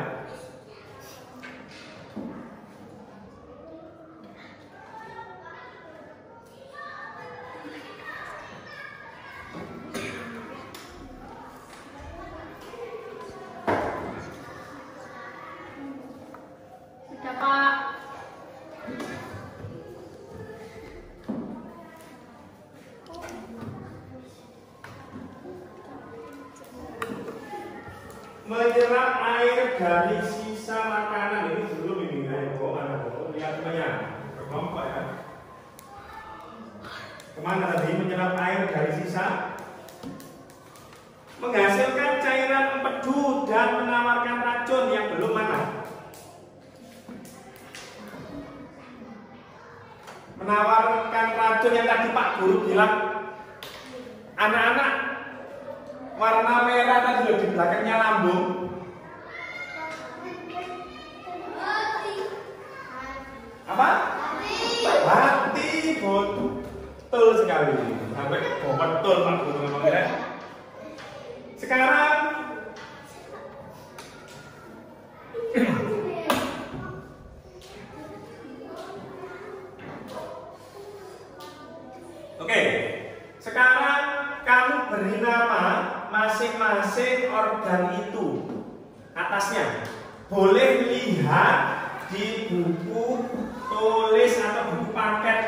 Menyerap air dari sisa makanan ini belum ini lihat semuanya berkelompok ya. Kemana tadi menyerap air dari sisa? Menghasilkan cairan empedu dan menawarkan racun yang belum matang. Menawarkan racun yang tadi Pak Guru bilang, anak-anak warna merah tadi di belakangnya lambung. Apa? Hati. Betul sekali. Sampai betul Pak Guru ngomongnya. Sekarang oke. Sekarang kamu beri nama masing-masing organ itu atasnya. Boleh lihat di buku tulis atau buku paket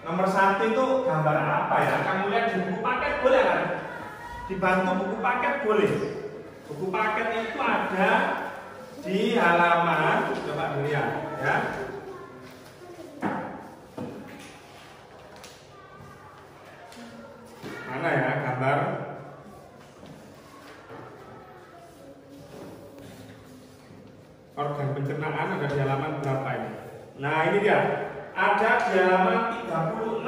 nomor 1 itu gambar apa ya? Kamu lihat di buku paket boleh kan? Dibantu buku paket boleh. Buku paket itu ada di halaman, coba dilihat ya. Mana ya gambar? Organ pencernaan ada di halaman berapa ini? Nah ini dia, ada di halaman 36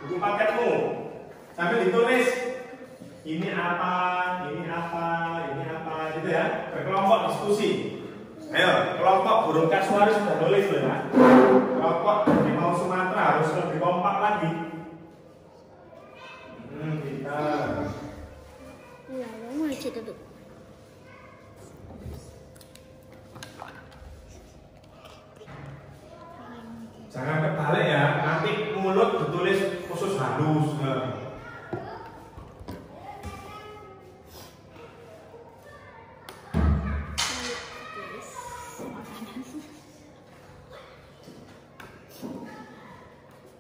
buku paketmu. Sambil ditulis ini apa, ini apa, ini apa, gitu ya. Berkelompok diskusi. Ayo, kelompok burung kasuari sudah nulis loh ya. Kelompok harimau Sumatera harus lebih kompak lagi. Kita. Iya, mulai cerita tuh. Jangan kebalik ya, nanti mulut ditulis khusus halus.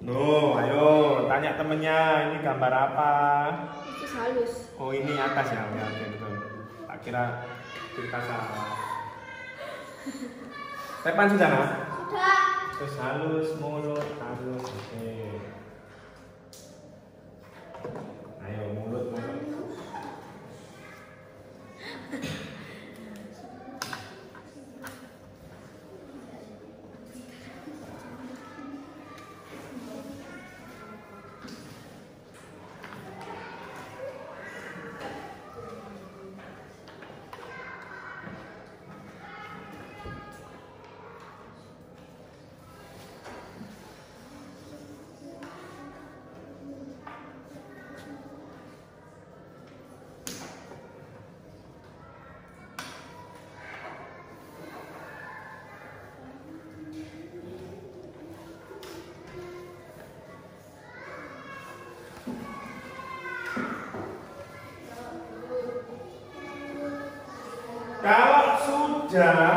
No, ayo tanya temennya ini gambar apa? Itu halus. Oh ini atas ya, oke betul. Tak kira kita salah. Tepan sudah nak? Sudah. Terus halus, mulut, halus, oke. Ayo mulut, mulut. Kalau sudah,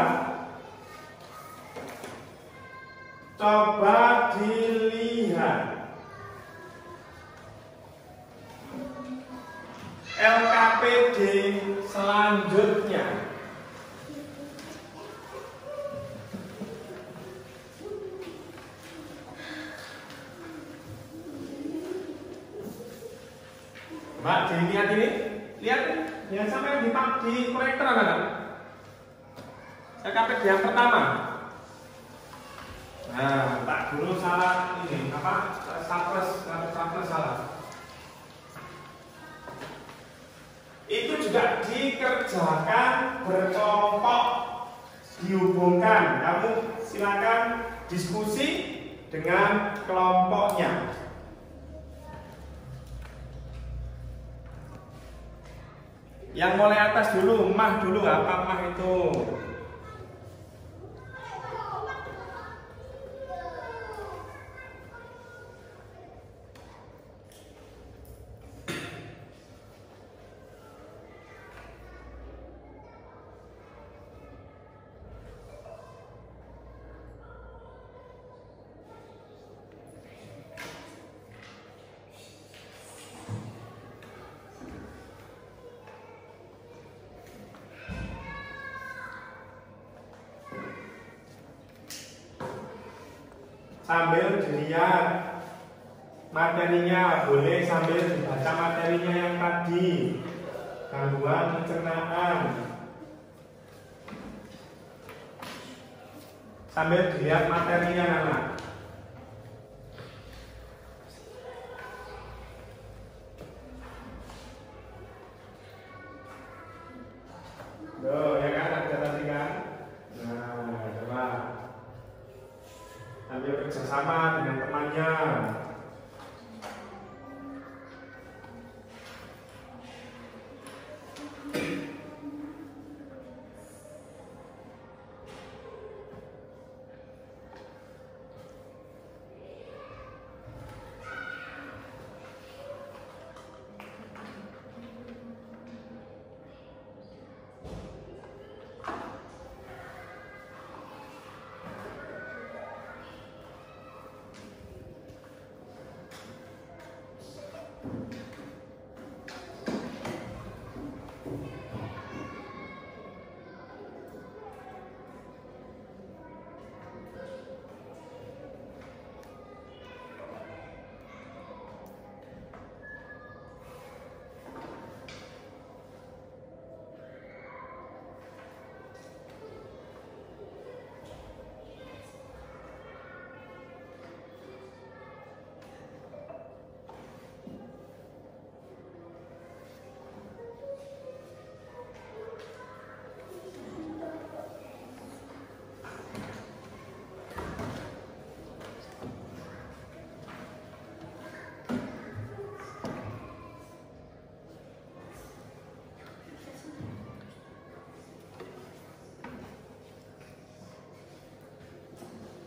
coba dilihat LKPD selanjutnya. Mbak, dilihat ini, lihat yang sampai di korektor anak-anak. LKPD yang pertama. Nah, tak dulu salah ini apa? Sapres salah. Itu juga dikerjakan berkelompok, dihubungkan. Kamu silakan diskusi dengan kelompoknya. Yang mulai atas dulu, mah dulu, apa mah itu? Sambil dilihat materinya, boleh sambil dibaca materinya yang tadi. Gangguan pencernaan. Sambil dilihat materinya, anak. Tuh, ya kan, ada tadi kan? Nah, coba ambil kerjasama dengan temannya.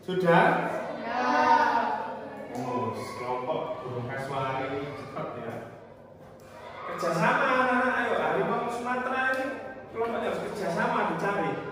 Sudah? Ya. Oh, kelompok burung kasual ini cepat ya. Kerjasama anak-anak, ayo harimau Sumatera ini kelompoknya harus kerjasama dicari.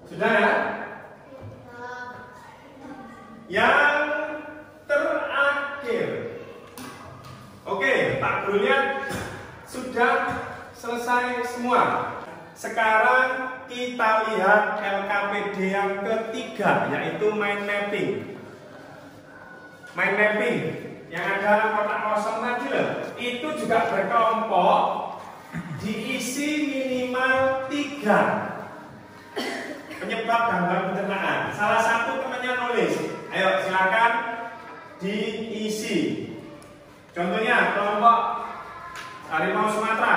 Sudah ya? Yang terakhir. Oke, Pak Gurunya sudah selesai semua. Sekarang kita lihat LKPD yang ketiga, yaitu mind mapping. Mind mapping yang ada kotak kosong tadi loh, itu juga berkelompok, diisi minimal 3. Penyebab gangguan pencernaan. Salah satu temannya nulis. Ayo silakan diisi. Contohnya kelompok harimau Sumatera.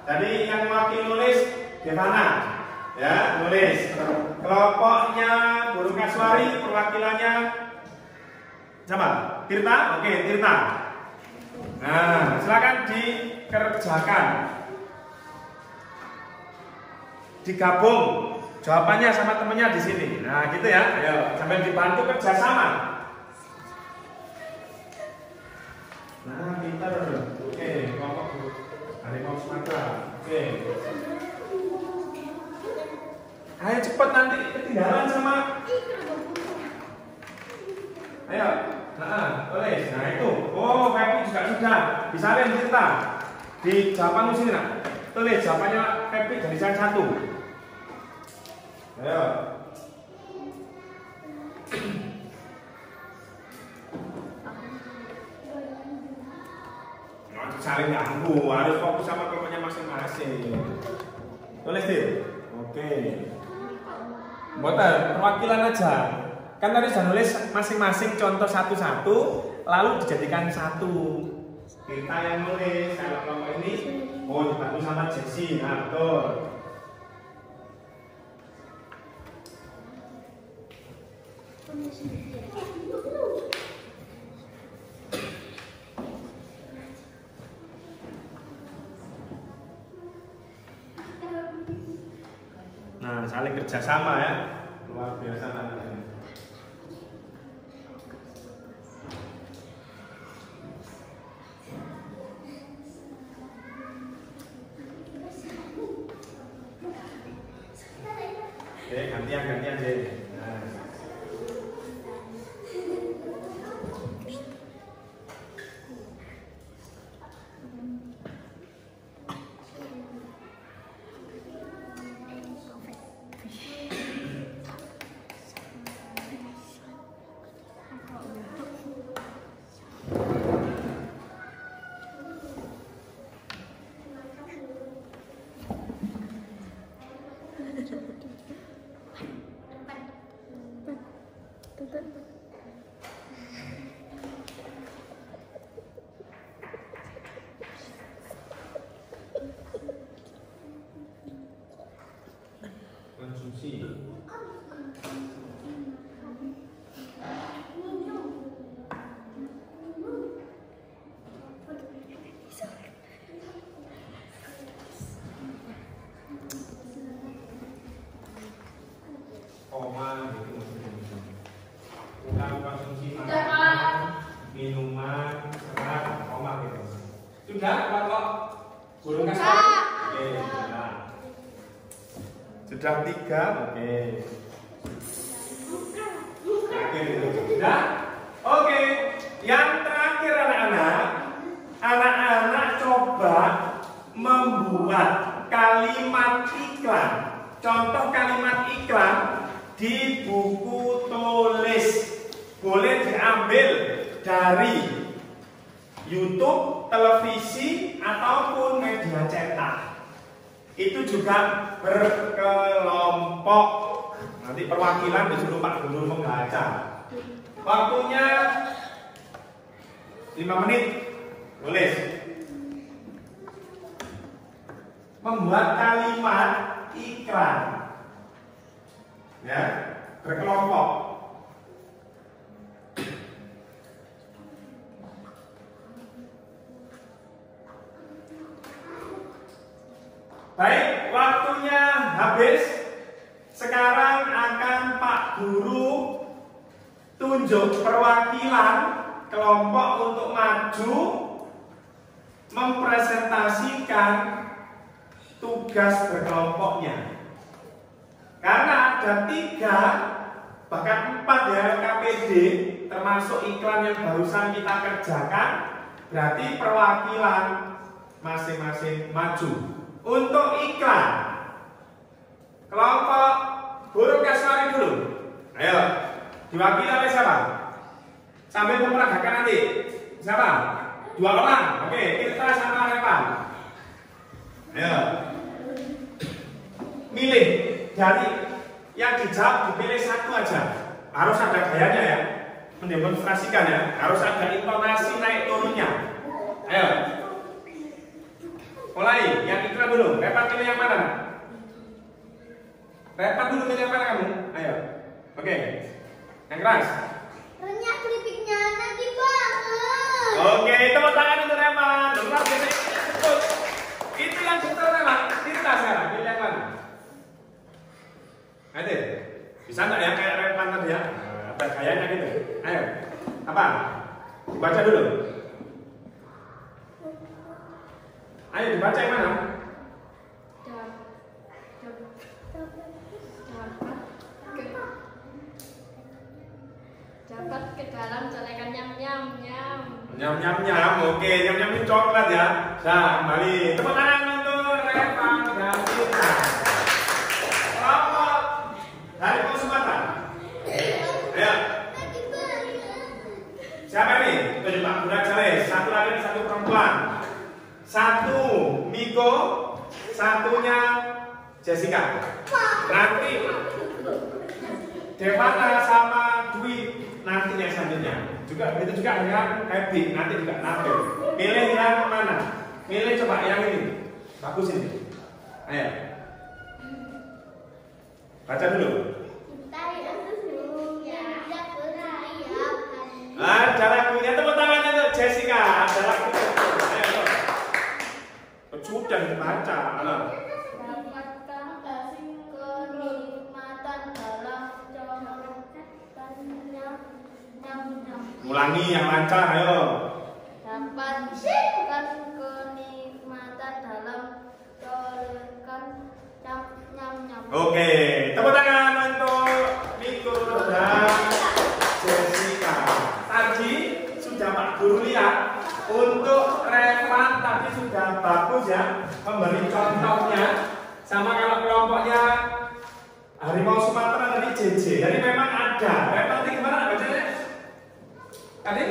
Jadi yang mewakili nulis Devana, ya nulis. Kelompoknya burung kasuari perwakilannya siapa? Tirta, oke Tirta. Nah, silakan dikerjakan, digabung jawabannya sama temennya di sini. Nah, gitu ya. Ayo, sambil dibantu kerjasama. Nah, pintar. Oke, kelompok harimau Sumatera. Oke. Ayo cepet nanti ketinggalan sama. Ayo. Nah, tulis. Nah, itu. Oh, Febri juga sudah. Disalin Tirta. Di jawaban sini, nak. Tulis jawabannya Febri dari saya 1. Ayo. Nggak saling ganggu, harus fokus sama kelompoknya masing-masing. Tulis Dir. Oke. Buatan perwakilan aja. Kan tadi sudah nulis masing-masing contoh satu-satu, lalu dijadikan satu. Kita yang nulis kalau kelompok ini, oh dibantu sama Jessi, nah betul. Nah, saling kerjasama ya, luar biasa nanti. Oke, gantian deh. Nah. Konsumsi. Koma gitu bukan konsumsi makanan, minuman, serat, koma gitu. Sudah kok burung kasuari? Oke, sudah. Sudah 3, oke. Oke, sudah. Oke, yang terakhir anak-anak coba membuat kalimat iklan. Contoh kalimat iklan di buku tulis. Boleh diambil dari YouTube, televisi, ataupun media cetak. Itu juga berkelompok. Nanti perwakilan disuruh Pak Guru membaca. Waktunya 5 menit. Tulis. Membuat kalimat iklan. Ya, berkelompok. Baik, waktunya habis. Sekarang akan Pak Guru tunjuk perwakilan kelompok untuk maju mempresentasikan tugas berkelompoknya. Karena ada 3 bahkan 4 ya KPD termasuk iklan yang barusan kita kerjakan, berarti perwakilan masing-masing maju. Untuk iklan kelompok burung kasuari dulu. Ayo, diwakili oleh siapa? Sambil memperagakan nanti. Siapa? 2 orang. Oke, kita sama Repan. Ayo. Milih dari yang dijawab, dipilih 1 aja. Harus ada gayanya ya. Mendemonstrasikan ya. Harus ada intonasi naik turunnya. Ayo. Mulai, yang iklan Repan dulu. Repan pilih yang mana? Repan dulu pilih yang mana kamu? Ayo. Oke. Yang keras. Renyah keripiknya nanti banget. Oke, tepuk tangan untuk Repan. Luar biasa. Itu yang betul Repan. Kita sekarang pilih yang mana? Ayo. Bisa nggak ya kayak Repan tadi ya? Ada kayaknya gitu. Ayo. Apa? Dibaca dulu. Ayo dibaca yang mana? Dapat ke dalam colekan nyam nyam nyam. Nyam nyam nyam. Oke, nyam nyam ini coklat ya. Nah, kembali. Tepuk tangan untuk Repan dan Tirta. Kelompok dari Sumatera. Ayo. Siapa ini? Itu Pak Budak Jales. Satu lagi, satu perempuan. Satu Miko, satunya Jessica. Nanti Devana sama Dwi nanti yang selanjutnya. Juga begitu juga dengan Happy nanti juga nanti. Pilih yang mana? Pilih coba yang ini. Bagus ini. Ayo. Baca dulu. Ada lagunya, tepuk tangan untuk Jessica. Ada lagunya. Ayo. Sudah dibaca. Dapatkan kenikmatan dalam colekan nyam nyam nyam. Ulangi yang lancar, ayo. Dapatkan kenikmatan dalam colekan nyam nyam nyam. Oke, tepuk tangan untuk Miko dan Jessica. Tadi sudah Pak Guru lihat untuk Revan tadi sudah bagus ya memberi contohnya sama kalau kelompoknya Harimau Sumatera tadi JJ. Jadi memang ada. Revan tadi gimana bacanya? Tadi?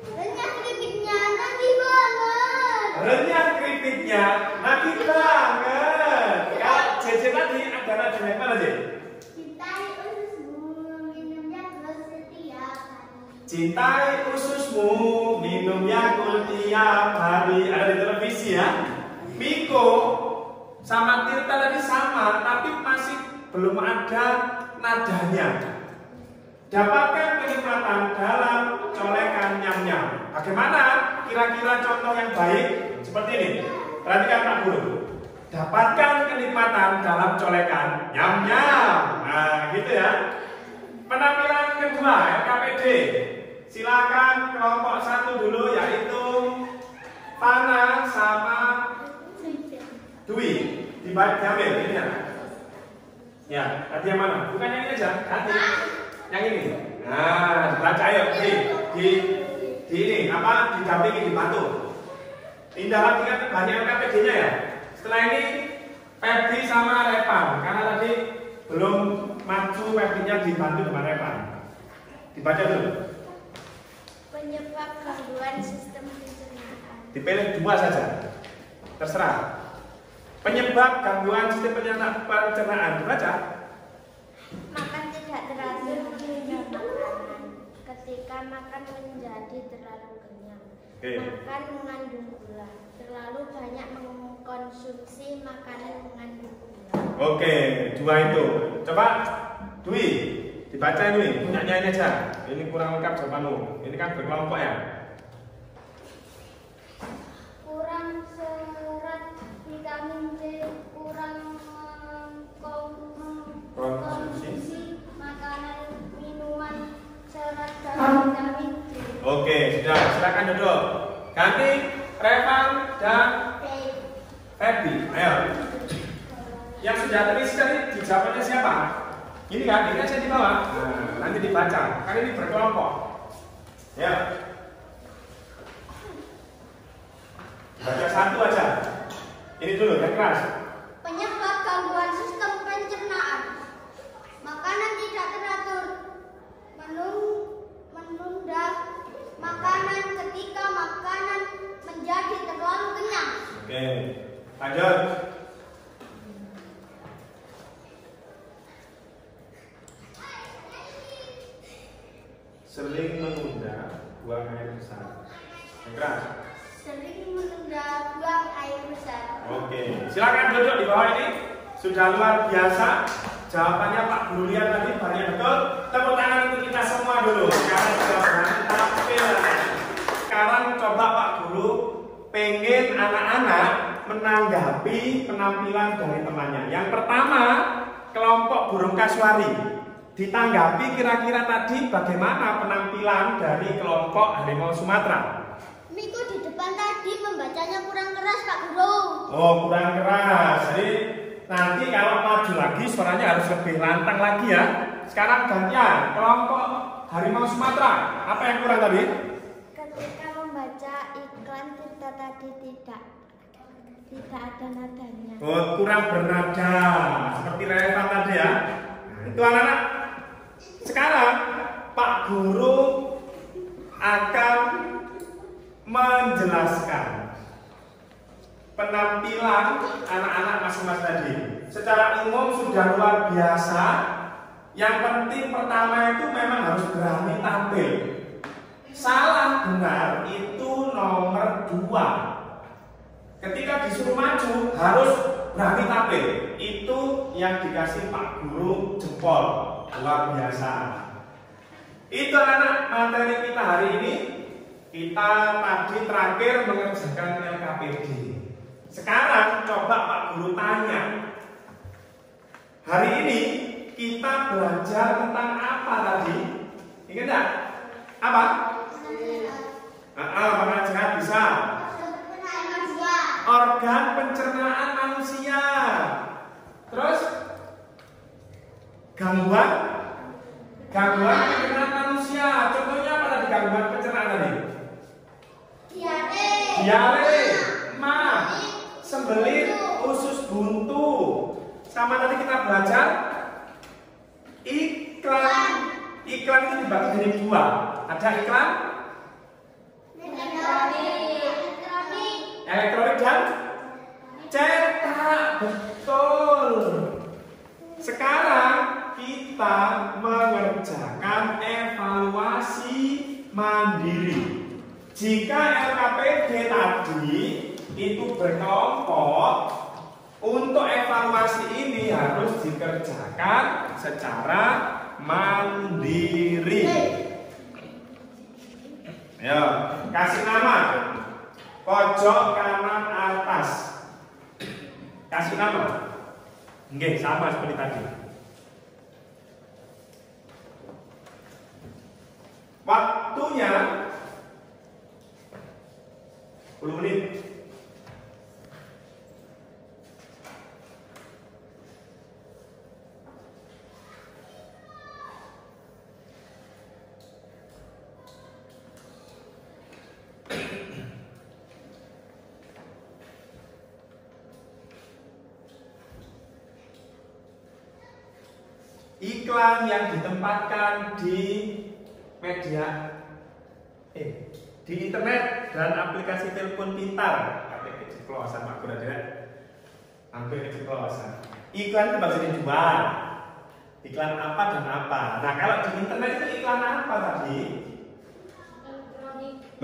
Renyah keripiknya nanti banget. Renyah keripiknya nanti banget. Kalau JJ tadi ada nadanya mana sih? Cintai ususmu minum Yakult tiap Cintai ususmu minum Yakult tiap hari. hari. Ada di televisi ya. Miko sama Tirta tadi sama, tapi masih belum ada nadanya. Dapatkan kenikmatan dalam colekan nyam-nyam. Bagaimana kira-kira contoh yang baik seperti ini? Perhatikan Pak Guru. Dapatkan kenikmatan dalam colekan nyam-nyam. Nah, gitu ya. Penampilan kedua LKPD. Silakan kelompok satu dulu yaitu Fana sama Dwi. Diambil ini ya. Ya, tadi yang mana? Bukan yang ini aja, tadi. Yang ini. Nah, baca ayo di ini apa? Didampingi dibantu. Ini dalam tingkat banyak LKPD-nya ya. Setelah ini Febri sama Repan karena tadi belum maju Febri-nya dibantu dengan Repan. Dibaca dulu. Penyebab gangguan sistem pencernaan. Dipilih dua saja. Terserah. Penyebab gangguan sistem pencernaan. Dibaca. Makan tidak teratur menghindar makanan. Ketika makan menjadi terlalu kenyang. Oke. Makan mengandung gula. Terlalu banyak mengkonsumsi makanan mengandung gula. Oke, dua itu. Coba Dwi, dibaca ini, punyanya ini aja. Ini kurang lengkap jawabanmu. Ini kan berkelompok ya. Kurang serat vitamin C, kurang mengkonsumsi makanan minuman serat dan vitamin C. Oke, sudah. Silakan duduk. Ganti Revan dan Febri. Ayo. Yang sudah terisi tadi jawabannya siapa? Ini kan, ini aja di bawah. Nah, nanti dibaca. Kan ini berkelompok. Ya. Baca satu aja. Ini dulu yang keras. Penyebab gangguan sistem pencernaan. Makanan tidak teratur. Menunda makanan ketika makanan menjadi terlalu kenyang. Oke. Lanjut. Sering menunda buang air besar. Yang keras. Sering menunda buang air besar. Oke, silakan duduk di bawah ini. Sudah luar biasa. Jawabannya Pak Guru lihat tadi banyak betul. Tepuk tangan untuk kita semua dulu. Sekarang sudah berani tampil. Sekarang coba Pak Guru pengen anak-anak menanggapi penampilan dari temannya. Yang pertama, kelompok burung kasuari. Ditanggapi kira-kira tadi bagaimana penampilan dari kelompok harimau Sumatera. Miku di depan tadi membacanya kurang keras, Pak Guru. Oh, kurang keras. Jadi nanti kalau maju lagi suaranya harus lebih lantang lagi ya. Sekarang gantian kelompok harimau Sumatera. Apa yang kurang tadi? Ketika membaca iklan kita tadi tidak ada nadanya. Oh, kurang bernada. Seperti relevan tadi ya. Itu anak-anak. Sekarang Pak Guru akan menjelaskan penampilan anak-anak masing-masing tadi. Secara umum sudah luar biasa. Yang penting pertama itu memang harus berani tampil. Salah benar itu nomor 2. Ketika disuruh maju harus berani tampil. Itu yang dikasih Pak Guru jempol. Luar biasa. Itu anak-anak materi kita hari ini. Kita tadi terakhir mengerjakan LKPD. Sekarang coba Pak Guru tanya. Hari ini kita belajar tentang apa tadi? Ingat enggak? Apa? Makanan sehat bisa. Organ pencernaan manusia. Terus gangguan pencernaan manusia. Contohnya apa tadi gangguan pencernaan tadi? Diare, sembelit, usus buntu. Sama tadi kita belajar iklan. Iklan itu dibagi jadi 2. Ada iklan elektronik dan cetak. Betul. Sekarang kita mengerjakan evaluasi mandiri. Jika LKPD tadi itu berkelompok, untuk evaluasi ini harus dikerjakan secara mandiri. Ya, kasih nama. Pojok kanan atas. Kasih nama. Nggih, sama seperti tadi. Waktunya 10 menit. Iklan yang ditempatkan di media di internet dan aplikasi telepon pintar. Hampir keceplosan Pak Guru ya. Hampir keceplosan. Iklan itu bagi 2. Iklan apa dan apa. Nah, kalau di internet itu iklan apa tadi?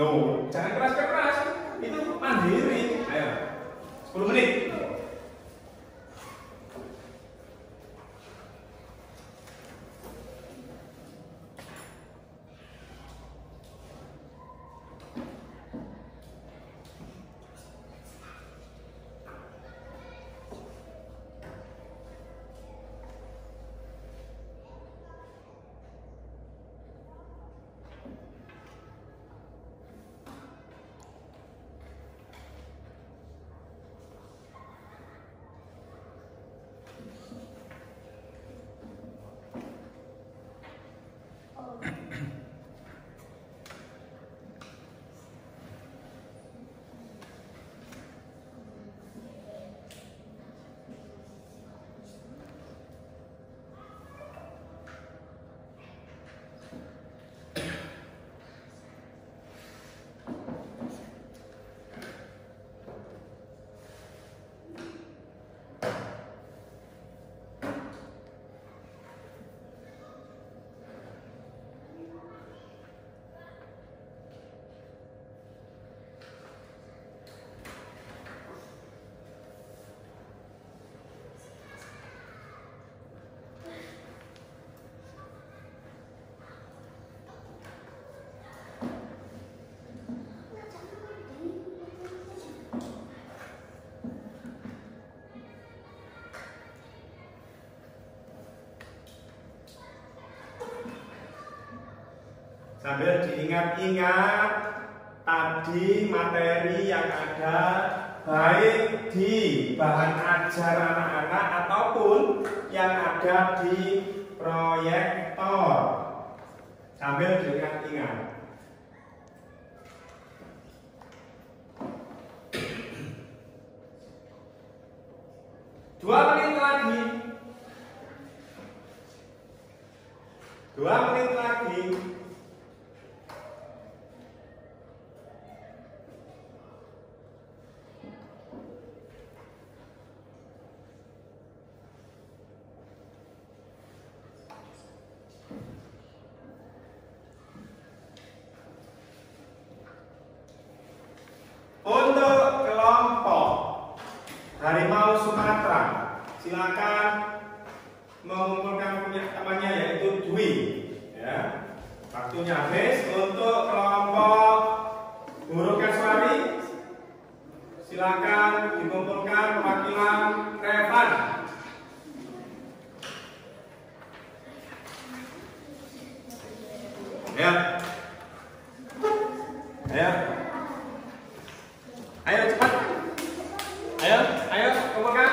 Loh, jangan keras-keras. Itu mandiri. Ayo. 10 menit. Sambil diingat-ingat tadi materi yang ada baik di bahan ajar anak-anak ataupun yang ada di proyektor. Sambil diingat-ingat. Dua menit lagi. Untuk kelompok harimau Sumatera, silakan mengumpulkan punya temannya yaitu Dwi. Ya, waktunya habis. Untuk kelompok burung kasuari, silakan dikumpulkan perwakilan Revan. Ya, ayo. Ayo cepat. Ayo, kumpulkan.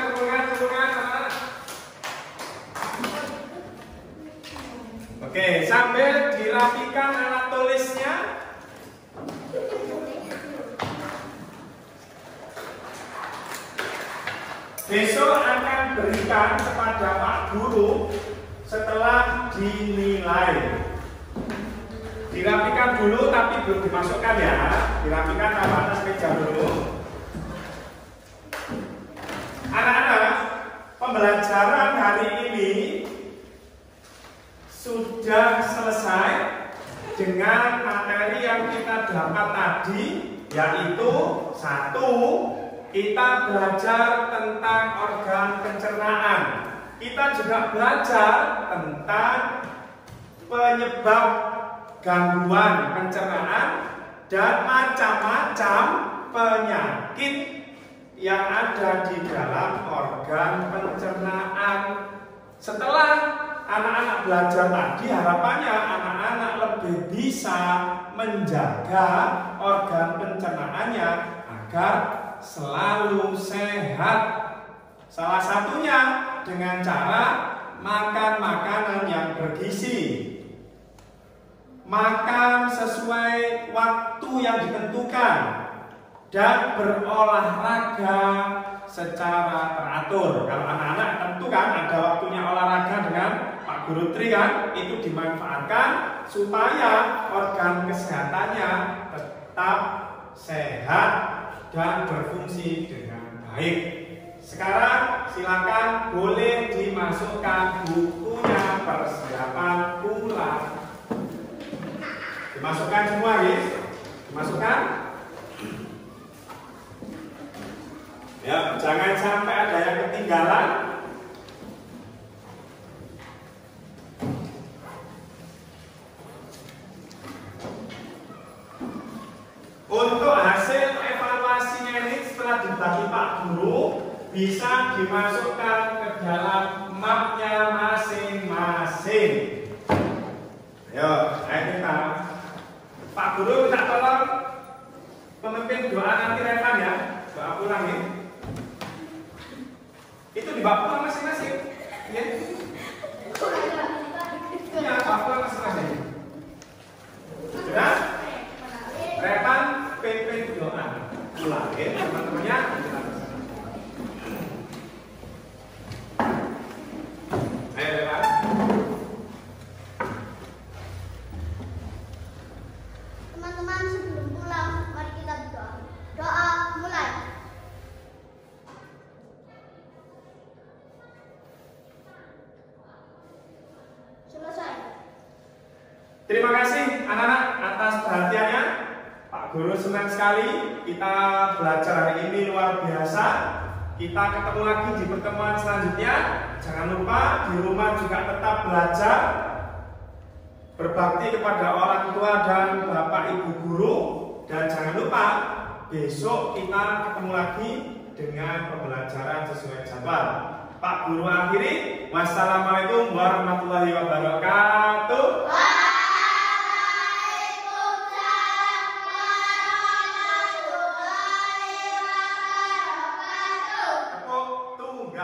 Oke, sambil dirapikan alat tulisnya. Besok akan berikan kepada Pak Guru setelah dinilai. Dirapikan dulu tapi belum dimasukkan ya. Dirapikan ke atas meja dulu. Anak-anak, pembelajaran hari ini sudah selesai dengan materi yang kita dapat tadi, yaitu satu, kita belajar tentang organ pencernaan. Kita juga belajar tentang penyebab gangguan pencernaan dan macam-macam penyakit yang ada di dalam organ pencernaan. Setelah anak-anak belajar tadi, harapannya anak-anak lebih bisa menjaga organ pencernaannya agar selalu sehat. Salah satunya dengan cara makan makanan yang bergizi. Makan sesuai waktu yang ditentukan dan berolahraga secara teratur. Kalau anak-anak tentu kan ada waktunya olahraga dengan Pak Guru Tri kan, itu dimanfaatkan supaya organ kesehatannya tetap sehat dan berfungsi dengan baik. Sekarang silakan boleh dimasukkan bukunya persiapan pulang. Dimasukkan semua, guys. Dimasukkan. Ya, jangan sampai ada yang ketinggalan. Untuk hasil evaluasinya ini setelah dibagi Pak Guru, bisa dimasukkan ke dalam mapnya masing-masing. Ayo, kita. Pak Guru minta tolong pemimpin doa nanti Revan ya, doa pulang ya. Itu dibawa pulang masing-masing. Ya. Ya, bawa pulang masing-masing. Sudah? Revan pimpin doa pulang ya, teman-temannya. Ayo Revan. Teman-teman, sebelum pulang, mari kita berdoa. Doa mulai. Selesai. Terima kasih anak-anak atas perhatiannya. Pak Guru senang sekali kita belajar hari ini luar biasa. Kita ketemu lagi di pertemuan selanjutnya. Jangan lupa di rumah juga tetap belajar, berbakti kepada orang tua dan bapak ibu guru, dan jangan lupa besok kita ketemu lagi dengan pembelajaran sesuai jadwal. Pak Guru akhiri, wassalamualaikum warahmatullahi wabarakatuh.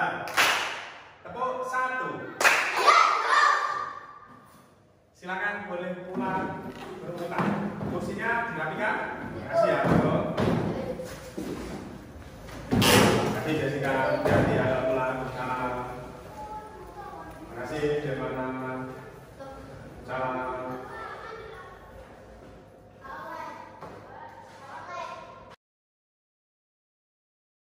Benar. Tepuk 1. Silakan boleh pulang bermuka. Kursinya dirapikan. Terima kasih ya. Tadi Jessica hati-hati ya.